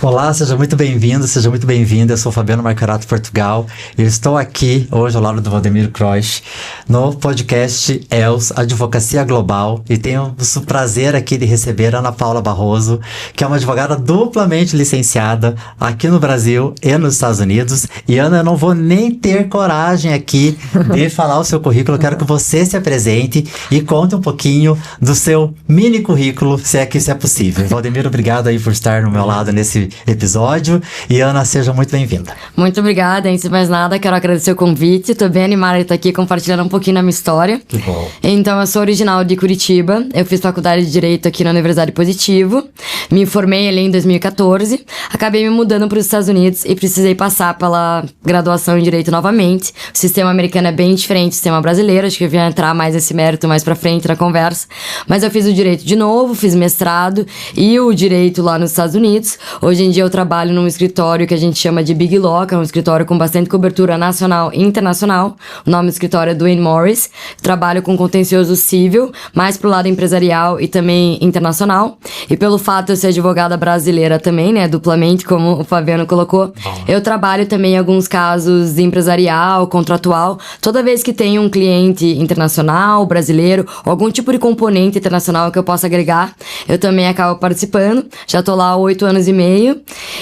Olá, seja muito bem-vindo, seja muito bem-vinda. Eu sou Fabiano Marcarato, Portugal. Eu estou aqui hoje ao lado do Valdemiro Croix no podcast ELS Advocacia Global e tenho o prazer aqui de receber Ana Paula Barroso, que é uma advogada duplamente licenciada aqui no Brasil e nos Estados Unidos. E Ana, eu não vou nem ter coragem aqui de falar o seu currículo. Eu quero que você se apresente e conte um pouquinho do seu mini currículo, se é que isso é possível. Valdemiro, obrigado aí por estar no meu lado nesse episódio. E Ana, seja muito bem-vinda. Muito obrigada. Antes de mais nada, quero agradecer o convite. Tô bem animada de estar aqui compartilhando um pouquinho da minha história. Que bom. Então, eu sou original de Curitiba. Eu fiz faculdade de Direito aqui na Universidade Positivo. Me formei ali em 2014. Acabei me mudando para os Estados Unidos e precisei passar pela graduação em Direito novamente. O sistema americano é bem diferente do sistema brasileiro. Acho que eu vou entrar mais nesse mérito mais pra frente na conversa. Mas eu fiz o Direito de novo, fiz mestrado e o Direito lá nos Estados Unidos. Hoje em dia eu trabalho num escritório que a gente chama de Big Law, que é um escritório com bastante cobertura nacional e internacional. O nome do escritório é Duane Morris. Trabalho com contencioso civil, mais pro lado empresarial e também internacional. E pelo fato de eu ser advogada brasileira também, né, duplamente, como o Fabiano colocou, eu trabalho também em alguns casos de empresarial, contratual. Toda vez que tem um cliente internacional, brasileiro, ou algum tipo de componente internacional que eu possa agregar, eu também acabo participando. Já tô lá há 8 anos e meio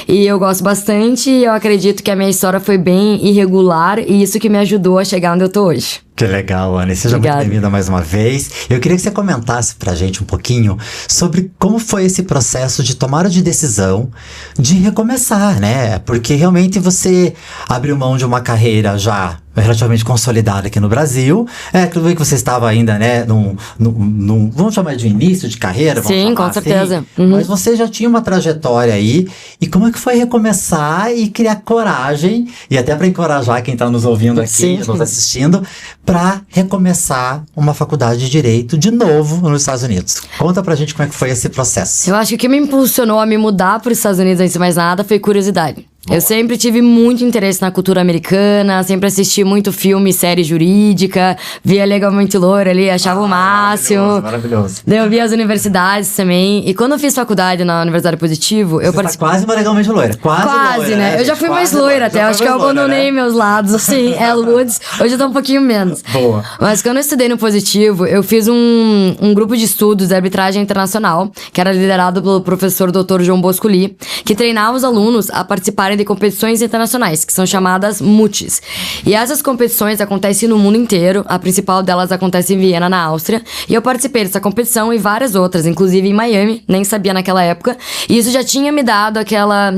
e eu gosto bastante. Eu acredito que a minha história foi bem irregular e isso que me ajudou a chegar onde eu tô hoje. Que legal, Ana. Seja muito bem-vinda mais uma vez. Eu queria que você comentasse pra gente um pouquinho sobre como foi esse processo de tomada de decisão de recomeçar, né? Porque realmente você abriu mão de uma carreira já relativamente consolidada aqui no Brasil. Tudo bem que você estava ainda, né, vamos chamar de início de carreira? Sim, com certeza. Assim, mas você já tinha uma trajetória aí. E como é que foi recomeçar e criar coragem, e até para encorajar quem está nos ouvindo aqui, nos assistindo, para recomeçar uma faculdade de Direito de novo nos Estados Unidos? Conta pra gente como é que foi esse processo. Eu acho que o que me impulsionou a me mudar para os Estados Unidos, antes de mais nada, foi curiosidade. Eu sempre tive muito interesse na cultura americana, sempre assisti muito filme, série jurídica, via Legalmente Loura ali, achava o máximo. Maravilhoso. Daí eu via as universidades também. E quando eu fiz faculdade na Universidade Positivo, eu participei. Quase uma Legalmente Loira. Quase loira, né? Eu já fui mais loira até. Acho que eu abandonei meus lados, assim, Woods. Hoje eu tô um pouquinho menos. Boa. Mas quando eu estudei no Positivo, eu fiz um grupo de estudos de arbitragem internacional, que era liderado pelo professor Dr. João Bosco Lee, que treinava os alunos a participarem de competições internacionais, que são chamadas MUTIs. E essas competições acontecem no mundo inteiro. A principal delas acontece em Viena, na Áustria. E eu participei dessa competição e várias outras, inclusive em Miami, nem sabia naquela época. E isso já tinha me dado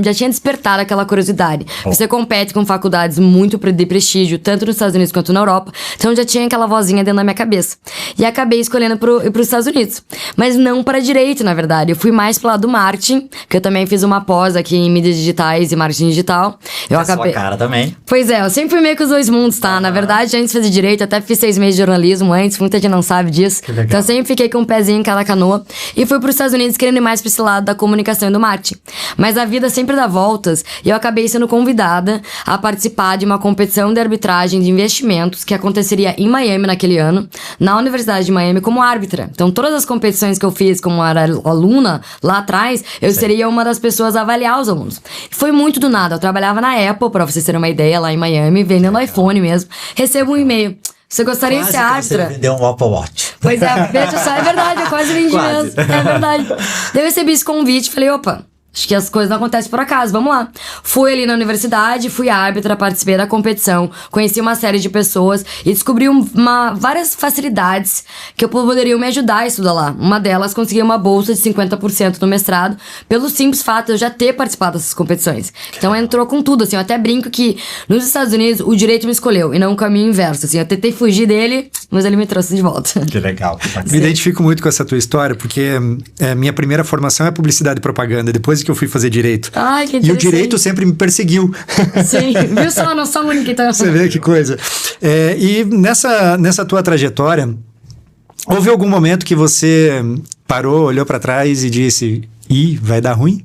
já tinha despertado aquela curiosidade. Você compete com faculdades muito de prestígio, tanto nos Estados Unidos quanto na Europa. Então já tinha aquela vozinha dentro da minha cabeça. E acabei escolhendo pros Estados Unidos. Mas não para direito, na verdade. Eu fui mais pro lado do marketing, que eu também fiz uma pós aqui em mídias digitais e marketing digital. Eu acabei... sua cara também. Pois é, eu sempre fui meio com os dois mundos, tá? Na verdade, antes de fazer direito, até fiz 6 meses de jornalismo antes, muita gente não sabe disso. Então eu sempre fiquei com um pezinho em cada canoa. E fui pros Estados Unidos querendo ir mais pra esse lado da comunicação e do marketing. Mas a vida sempre dá voltas e eu acabei sendo convidada a participar de uma competição de arbitragem de investimentos que aconteceria em Miami naquele ano, na Universidade de Miami, como árbitra. Então todas as competições que eu fiz como aluna lá atrás, eu seria uma das pessoas a avaliar os alunos. Foi muito do nada. Eu trabalhava na Apple, pra vocês terem uma ideia, lá em Miami, vendendo iPhone mesmo. Recebo um e-mail. Você gostaria de ser árbitra? Você vendeu um Apple Watch. Pois é, veja só, é verdade, eu quase vendi mesmo. É verdade. Daí eu recebi esse convite, falei, opa, acho que as coisas não acontecem por acaso, vamos lá. Fui ali na universidade, fui árbitra, participei da competição, conheci uma série de pessoas e descobri várias facilidades que poderiam me ajudar a estudar lá. Uma delas, consegui uma bolsa de 50% no mestrado, pelo simples fato de eu já ter participado dessas competições. Então entrou com tudo, assim, eu até brinco que nos Estados Unidos o direito me escolheu e não o caminho inverso, assim, eu tentei fugir dele, mas ele me trouxe de volta. Que legal. Me identifico muito com essa tua história, porque minha primeira formação é publicidade e propaganda, depois que eu fui fazer direito. Ai, que interessante. E o direito sempre me perseguiu. Sim, viu só? Não sou a única, então. Você vê que coisa. E nessa tua trajetória, houve algum momento que você parou, olhou pra trás e disse, vai dar ruim?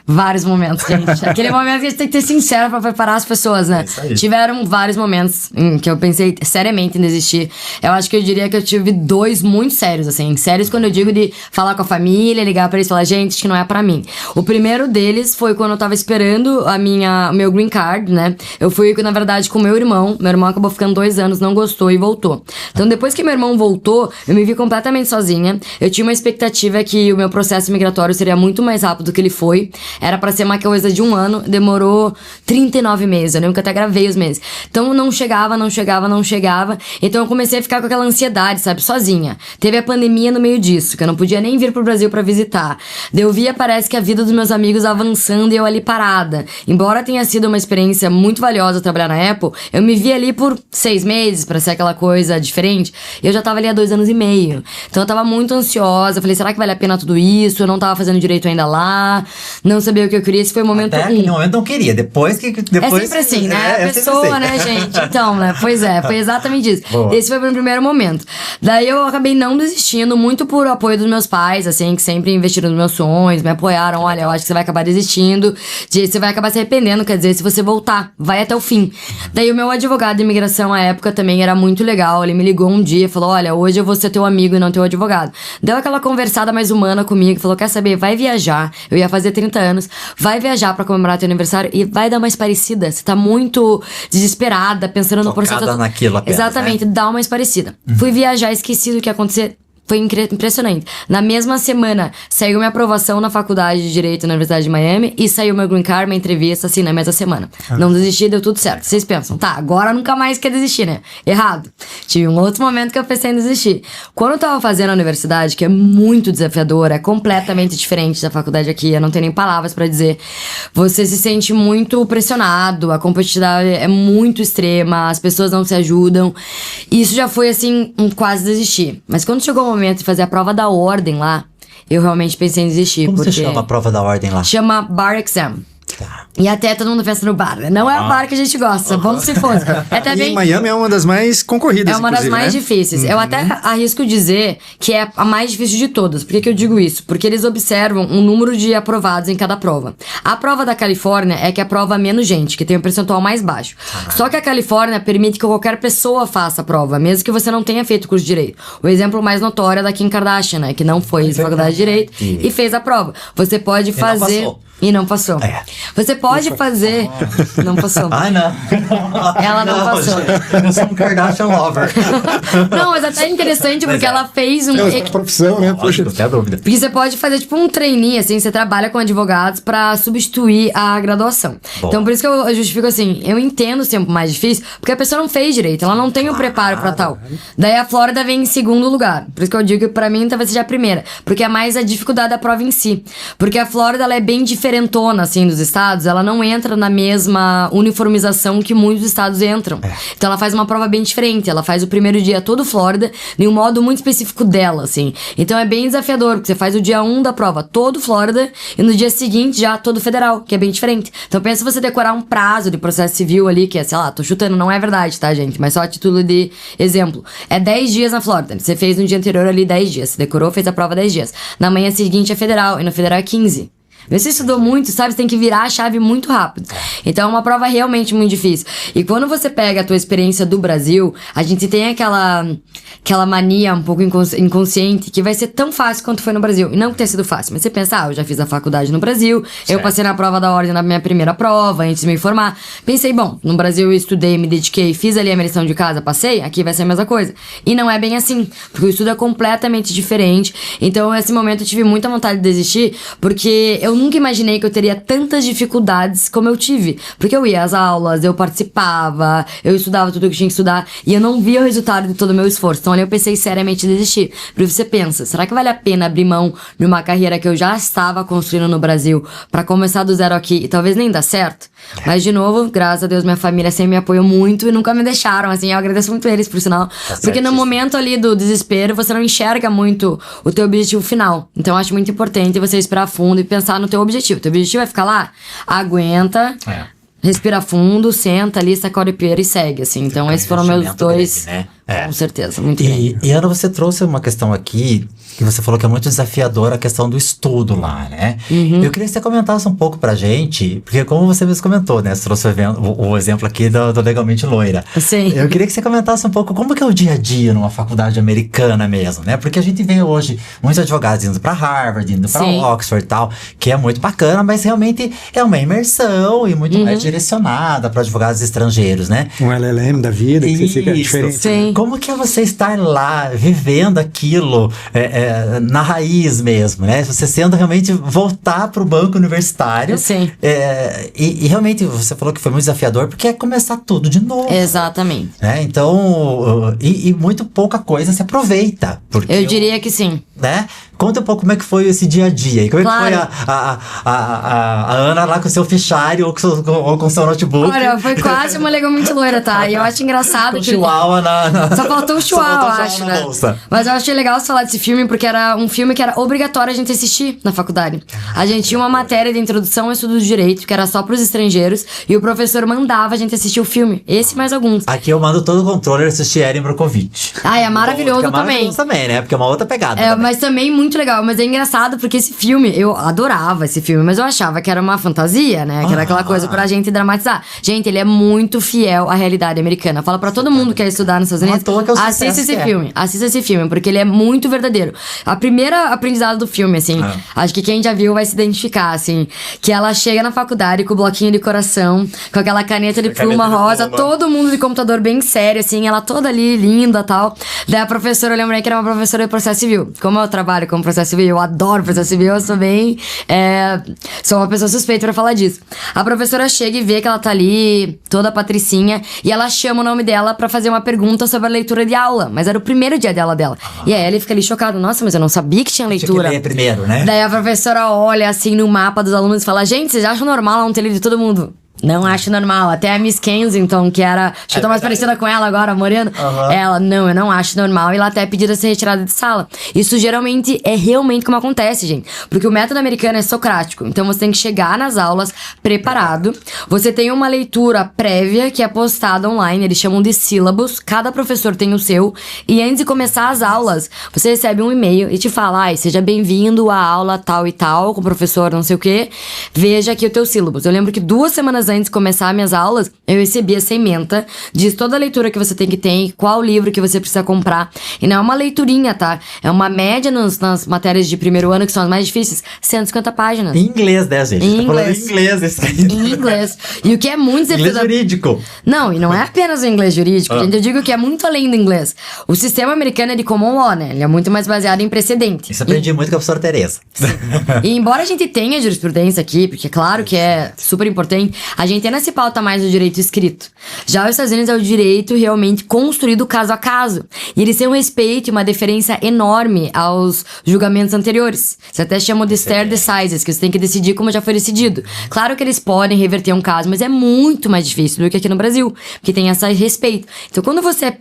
vários momentos, gente. Aquele momento que a gente tem que ser sincero pra preparar as pessoas, né? isso aí. Tiveram vários momentos em que eu pensei seriamente em desistir. Eu acho que eu diria que eu tive 2 muito sérios, assim. Sérios quando eu digo de falar com a família, ligar pra eles e falar, gente, acho que não é pra mim. O primeiro deles foi quando eu tava esperando o meu green card, né? Eu fui, na verdade, com o meu irmão. Meu irmão acabou ficando 2 anos, não gostou e voltou. Então, depois que meu irmão voltou, eu me vi completamente sozinha. Eu tinha uma expectativa que o meu processo migratório seria muito mais rápido do que ele foi. Era pra ser uma coisa de 1 ano, demorou 39 meses. Eu lembro que eu até gravei os meses. Então, não chegava. Então, eu comecei a ficar com aquela ansiedade, sabe? Sozinha. Teve a pandemia no meio disso, que eu não podia nem vir pro Brasil pra visitar. Daí eu via, parece que a vida dos meus amigos avançando e eu ali parada. Embora tenha sido uma experiência muito valiosa trabalhar na Apple, eu me vi ali por 6 meses pra ser aquela coisa diferente. E eu já tava ali há 2 anos e meio. Então, eu tava muito ansiosa. Falei, será que vale a pena tudo isso? Eu não tava fazendo direito ainda lá. Não sabia o que eu queria. Esse foi o momento Até aquele momento não queria. Depois é sempre assim, né? A pessoa, né, gente? Então, né? Pois é, foi exatamente isso. Boa. Esse foi o meu primeiro momento. Daí eu acabei não desistindo, muito por apoio dos meus pais, assim, que sempre investiram nos meus sonhos, me apoiaram. Olha, eu acho que você vai acabar desistindo, você vai acabar se arrependendo, quer dizer, se você voltar, vai até o fim. Daí o meu advogado de imigração à época também era muito legal. Ele me ligou um dia e falou, olha, hoje eu vou ser teu amigo e não teu advogado. Deu aquela conversada mais humana comigo, falou, quer saber, vai viajar. Eu ia fazer 30 anos, vai viajar pra comemorar teu aniversário e vai dar uma parecida. Você tá muito desesperada, pensando no Focada processo. naquilo apenas, exatamente, né? dá uma parecida. Fui viajar, esqueci do que ia acontecer. Foi impressionante. Na mesma semana, saiu minha aprovação na faculdade de Direito na Universidade de Miami e saiu meu green card, minha entrevista, assim, na mesma semana. Não desisti, deu tudo certo. Vocês pensam, tá, agora nunca mais quer desistir, né? Errado. Tive um outro momento que eu pensei em desistir. Quando eu tava fazendo a universidade, que é muito desafiadora, é completamente diferente da faculdade aqui, eu não tenho nem palavras pra dizer. Você se sente muito pressionado, a competitividade é muito extrema, as pessoas não se ajudam. Isso já foi, assim, quase desistir. Mas quando chegou o momento de fazer a prova da ordem lá, eu realmente pensei em desistir. Como porque você chama a prova da ordem lá? chama Bar Exam. Tá. E até todo mundo pensa no bar, né? Não é o bar que a gente gosta, vamos se fosse. É até E bem... em Miami é uma das mais concorridas, É uma das inclusive, mais né? difíceis. Eu até arrisco dizer que é a mais difícil de todas. Por que que eu digo isso? Porque eles observam um número de aprovados em cada prova. A prova da Califórnia é que aprova menos gente, que tem um percentual mais baixo. Só que a Califórnia permite que qualquer pessoa faça a prova, mesmo que você não tenha feito curso de Direito. O exemplo mais notório é da Kim Kardashian, né? Que não foi de faculdade de Direito e fez a prova. Você pode fazer... E não passou. É. Você pode fazer... Não passou. Ai, não. Ela não passou. Gente, eu sou um Kardashian lover. Não, mas até é interessante porque ela fez um... É profissão, né? Poxa. Não tem dúvida. Porque você pode fazer tipo um trainee, assim, você trabalha com advogados pra substituir a graduação. Bom. Então por isso que eu justifico assim, eu entendo ser mais difícil, porque a pessoa não fez direito, ela não tem o preparo pra tal. Daí a Flórida vem em segundo lugar. Por isso que eu digo que pra mim talvez seja a primeira, porque é mais a dificuldade da prova em si. Porque a Flórida, ela é bem diferentona, assim, dos estados, ela não entra na mesma uniformização que muitos estados entram. Então ela faz uma prova bem diferente, ela faz o primeiro dia todo Flórida, em um modo muito específico dela, assim. Então é bem desafiador, porque você faz o dia 1 da prova todo Flórida, e no dia seguinte já todo federal, que é bem diferente. Então pensa você decorar um prazo de processo civil ali, que é, sei lá, tô chutando, não é verdade, tá, gente? Mas só a título de exemplo. É 10 dias na Flórida, você fez no dia anterior ali 10 dias, você decorou, fez a prova 10 dias. Na manhã seguinte é federal, e no federal é 15. Você estudou muito, sabe? Você tem que virar a chave muito rápido. Então é uma prova realmente muito difícil. E quando você pega a tua experiência do Brasil, a gente tem aquela mania um pouco inconsciente que vai ser tão fácil quanto foi no Brasil. E não que tenha sido fácil, mas você pensa, eu já fiz a faculdade no Brasil, eu passei na prova da ordem na minha primeira prova, antes de me formar. Pensei, bom, no Brasil eu estudei, me dediquei, fiz ali a minha lição de casa, passei, aqui vai ser a mesma coisa. E não é bem assim, porque o estudo é completamente diferente. Então nesse momento eu tive muita vontade de desistir, porque eu nunca imaginei que eu teria tantas dificuldades como eu tive. Porque eu ia às aulas, eu participava, eu estudava tudo que tinha que estudar e eu não via o resultado de todo o meu esforço. Então ali eu pensei seriamente em desistir. Porque você pensa, será que vale a pena abrir mão de uma carreira que eu já estava construindo no Brasil pra começar do zero aqui e talvez nem dar certo? Mas de novo, graças a Deus, minha família sempre me apoiou muito e nunca me deixaram, assim, eu agradeço muito eles, por sinal. Porque no momento ali do desespero, você não enxerga muito o teu objetivo final. Então eu acho muito importante você respirar fundo e pensar no teu objetivo. Teu objetivo é ficar lá? Aguenta, respira fundo, senta ali, sacode o poeira e segue, assim. Então esses foram meus dois Com certeza, muito grande. E Ana, você trouxe uma questão aqui que você falou que é muito desafiadora a questão do estudo lá, né? Eu queria que você comentasse um pouco pra gente, porque como você mesmo comentou, né? Você trouxe o exemplo aqui do Legalmente Loira. Sim. Eu queria que você comentasse um pouco como que é o dia a dia numa faculdade americana mesmo, né? Porque a gente vê hoje muitos advogados indo pra Harvard, indo pra Oxford e tal, que é muito bacana, mas realmente é uma imersão e muito mais direcionada para advogados estrangeiros, né? Um LLM da vida, que você fica diferente. Sim. Como que é você estar lá, vivendo aquilo na raiz mesmo, né? Você sendo realmente voltar para o banco universitário. Sim. E realmente você falou que foi muito desafiador, porque é começar tudo de novo. Exatamente. Né? Então, e muito pouca coisa se aproveita. Porque Eu diria que sim. Né? Conta um pouco como é que foi esse dia a dia. E como é que foi a Ana lá com o seu fichário ou com o seu notebook? Olha, foi quase uma Legalmente Loira, tá? E eu acho engraçado com que... chihuahua Só faltou o chihuahua, eu acho, né? bolsa. Mas eu achei legal você falar desse filme, porque era um filme que era obrigatório a gente assistir na faculdade. A gente tinha uma matéria de introdução ao estudo do direito, que era só pros estrangeiros, e o professor mandava a gente assistir o filme. Esse e mais alguns. Aqui eu mando todo o controller assistir Erin Brockovich. Ah, é maravilhoso também. Maravilhoso também, né? Porque é uma outra pegada. Mas também muito legal. Mas é engraçado porque esse filme, eu adorava esse filme, mas eu achava que era uma fantasia, né? Que era aquela coisa pra gente dramatizar. Gente, ele é muito fiel à realidade americana. Fala pra todo mundo que quer estudar nos Estados Unidos, assista esse filme. Assista esse filme, porque ele é muito verdadeiro. A primeira aprendizado do filme, assim, acho que quem já viu vai se identificar, assim, que ela chega na faculdade com o bloquinho de coração, com aquela caneta de pluma rosa, todo mundo de computador bem sério, assim, ela toda ali, linda e tal. Daí a professora, eu lembrei que era uma professora de processo civil. Como eu trabalho como processo civil, eu adoro processo civil, eu sou bem... sou uma pessoa suspeita pra falar disso. A professora chega e vê que ela tá ali, toda patricinha, e ela chama o nome dela pra fazer uma pergunta sobre a leitura de aula. Mas era o primeiro dia dela. E aí ela fica ali chocada. Nossa, mas eu não sabia que tinha leitura. Tinha que ler primeiro, né? Daí a professora olha assim no mapa dos alunos e fala: gente, vocês acham normal não ter lido de todo mundo? Não acho normal. Até a Miss Kensington, que era... Acho que eu tô mais parecida com ela agora, morena. Ela, não, eu não acho normal. E ela até é pedida a ser retirada de sala. Isso geralmente é realmente como acontece, gente. Porque o método americano é socrático. Então você tem que chegar nas aulas preparado. Você tem uma leitura prévia que é postada online. Eles chamam de sílabos. Cada professor tem o seu. E antes de começar as aulas, você recebe um e-mail e te fala: ai, seja bem-vindo à aula tal e tal, com o professor não sei o quê. Veja aqui o teu sílabus. Eu lembro que 2 semanas antes de começar minhas aulas, eu recebi essa ementa, diz toda a leitura que você tem que ter, qual livro que você precisa comprar. E não é uma leiturinha, tá? É uma média nas matérias de primeiro ano, que são as mais difíceis, 150 páginas. Em inglês, né, gente? Em tá falando inglês. em inglês isso aí. Em inglês. E o que é muito Inglês jurídico. Não, e não é apenas o inglês jurídico, gente. Eu digo que é muito além do inglês. O sistema americano é de common law, né? Ele é muito mais baseado em precedente. Isso eu aprendi muito com a professora Tereza. E embora a gente tenha jurisprudência aqui, porque claro que é super importante, a gente ainda se pauta mais no direito escrito. Já os Estados Unidos é o direito realmente construído caso a caso. E eles têm um respeito e uma deferência enorme aos julgamentos anteriores. Você até chamam de stare decisis, que você tem que decidir como já foi decidido. Claro que eles podem reverter um caso, mas é muito mais difícil do que aqui no Brasil, porque tem esse respeito. Então, quando você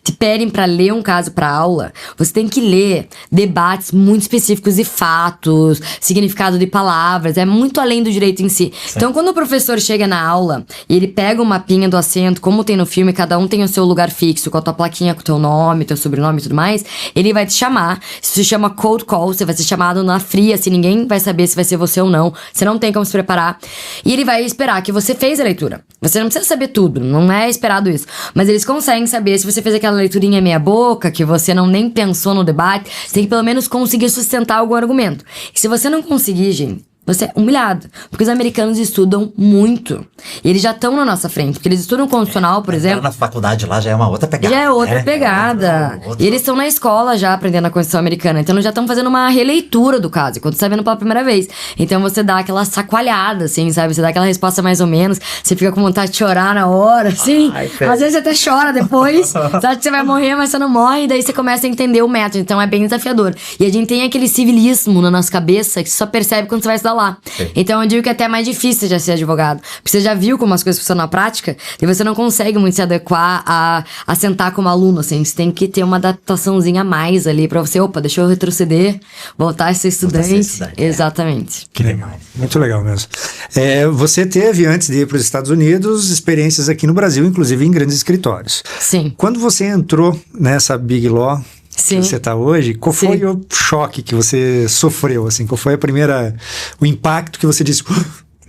te pedem para ler um caso para aula, você tem que ler debates muito específicos de fatos, significado de palavras, é muito além do direito em si. Sim. Então, quando o professor chega na aula e ele pega o mapinha do assento, como tem no filme, cada um tem o seu lugar fixo, com a tua plaquinha, com o teu nome, teu sobrenome e tudo mais, ele vai te chamar. Isso se chama cold call, você vai ser chamado na fria, assim, ninguém vai saber se vai ser você ou não, você não tem como se preparar. E ele vai esperar que você fez a leitura. Você não precisa saber tudo, não é esperado isso. Mas eles conseguem saber se você fez aquela leiturinha meia boca, que você não nem pensou no debate, você tem que pelo menos conseguir sustentar algum argumento. E se você não conseguir, gente, você é humilhado. Porque os americanos estudam muito. E eles já estão na nossa frente. Porque eles estudam constitucional, por exemplo. Na faculdade lá já é uma outra pegada. Já é outra pegada. E eles estão na escola já aprendendo a Constituição americana. Então eles já estão fazendo uma releitura do caso. Quando você tá vendo pela primeira vez. Então você dá aquela sacoalhada, assim, sabe? Você dá aquela resposta mais ou menos. Você fica com vontade de chorar na hora, assim. Às vezes você até chora depois. Sabe que você vai morrer, mas você não morre. E daí você começa a entender o método. Então é bem desafiador. E a gente tem aquele civilismo na nossa cabeça que você só percebe quando você vai estudar lá. Sim. Então eu digo que é até mais difícil já ser advogado. Porque você já viu viu como as coisas funcionam na prática, e você não consegue muito se adequar a sentar como aluno, assim. Você tem que ter uma adaptaçãncia a mais ali pra você, opa, deixa eu retroceder, voltar a ser estudante. Exatamente. Que legal. Muito legal mesmo. Você teve, antes de ir para os Estados Unidos, experiências aqui no Brasil, inclusive em grandes escritórios. Sim. Quando você entrou nessa Big Law Sim. que você está hoje, qual foi o choque que você sofreu? Assim, qual foi o impacto que você disse...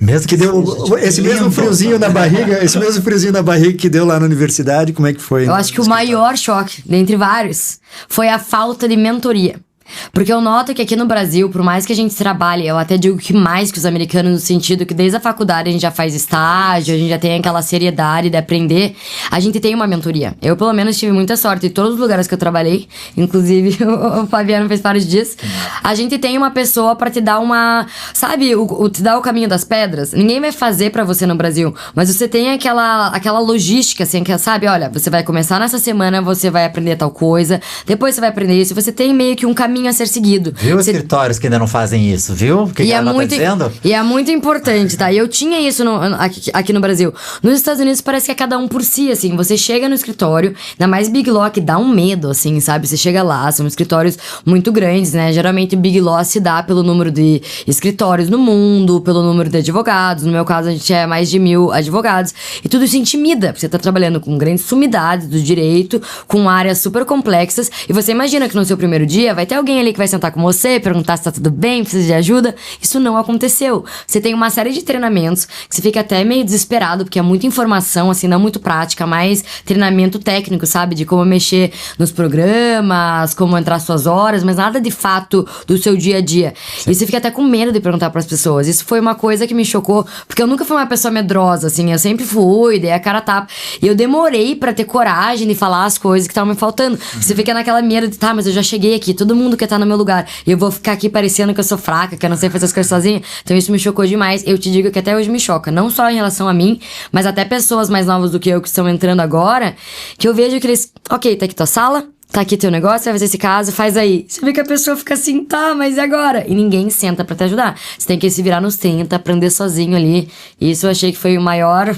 Mesmo que deu esse mesmo friozinho na barriga que deu lá na universidade, como é que foi? Eu acho que o maior choque, dentre vários, foi a falta de mentoria. Porque eu noto que aqui no Brasil, por mais que a gente trabalhe, eu até digo que mais que os americanos, no sentido que desde a faculdade a gente já faz estágio, a gente já tem aquela seriedade de aprender, a gente tem uma mentoria. Eu, pelo menos, tive muita sorte em todos os lugares que eu trabalhei, inclusive o Fabiano fez vários dias. A gente tem uma pessoa pra te dar sabe, te dar o caminho das pedras. Ninguém vai fazer pra você no Brasil, mas você tem aquela logística, assim, que sabe, olha, você vai começar nessa semana, você vai aprender tal coisa, depois você vai aprender isso, você tem meio que um caminho a ser seguido. Viu escritórios que ainda não fazem isso, viu? O que ela tá dizendo? E é muito importante, tá? E eu tinha isso aqui no Brasil. Nos Estados Unidos parece que é cada um por si, assim. Você chega no escritório, ainda mais Big Law, que dá um medo, assim, sabe? Você chega lá, são escritórios muito grandes, né? Geralmente Big Law se dá pelo número de escritórios no mundo, pelo número de advogados. No meu caso, a gente é mais de 1.000 advogados. E tudo isso intimida, porque você tá trabalhando com grandes sumidades do direito, com áreas super complexas. E você imagina que no seu primeiro dia vai ter alguém ali que vai sentar com você, perguntar se tá tudo bem, precisa de ajuda. Isso não aconteceu. Você tem uma série de treinamentos que você fica até meio desesperado, porque é muita informação, assim, não muito prática, mas treinamento técnico, sabe? De como mexer nos programas, como entrar suas horas, mas nada de fato do seu dia a dia. Sim. E você fica até com medo de perguntar pras pessoas. Isso foi uma coisa que me chocou, porque eu nunca fui uma pessoa medrosa, assim, eu sempre fui, dei a cara a tapa. E eu demorei pra ter coragem de falar as coisas que estavam me faltando. Você fica naquela medo de, tá, mas eu já cheguei aqui, todo mundo quer estar no meu lugar, e eu vou ficar aqui parecendo que eu sou fraca, que eu não sei fazer as coisas sozinha. Então isso me chocou demais. Eu te digo que até hoje me choca, não só em relação a mim, mas até pessoas mais novas do que eu que estão entrando agora, que eu vejo que eles, ok, tá aqui tua sala, tá aqui teu negócio, vai fazer esse caso, faz aí. Você vê que a pessoa fica assim, tá, mas e agora? E ninguém senta pra te ajudar. Você tem que se virar nos 30, aprender sozinho ali. E isso eu achei que foi o maior,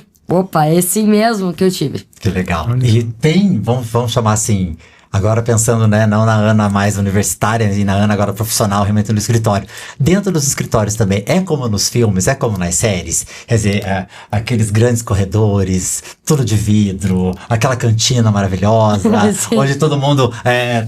esse mesmo que eu tive. Que legal. E tem, vamos chamar assim... Agora pensando, né, não na Ana mais universitária e na Ana agora profissional, realmente no escritório. Dentro dos escritórios também, é como nos filmes, é como nas séries. Quer dizer, aqueles grandes corredores, tudo de vidro, aquela cantina maravilhosa, onde todo mundo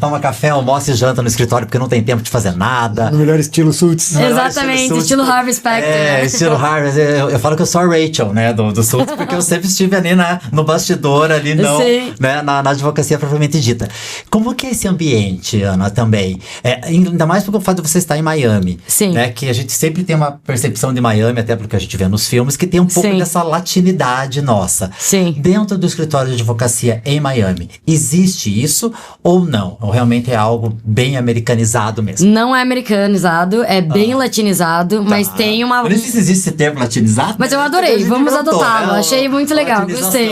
toma café, almoça e janta no escritório porque não tem tempo de fazer nada. No melhor estilo Suits. Exatamente, estilo Harvey Specter. Estilo Harvey. Eu falo que eu sou a Rachel, né, do Suits, porque eu sempre estive ali no bastidor, ali não, né, na advocacia propriamente dita. Como que é esse ambiente, Ana, também? Ainda mais pelo fato de você estar em Miami. Sim. Né, que a gente sempre tem uma percepção de Miami, até porque a gente vê nos filmes, que tem um pouco dessa latinidade nossa. Sim. Dentro do escritório de advocacia em Miami, existe isso ou não? Ou realmente é algo bem americanizado mesmo? Não é americanizado, é bem latinizado, mas tem uma... Por isso existe esse termo latinizado? Mas eu adorei, vamos adotá-lo, achei muito legal, gostei.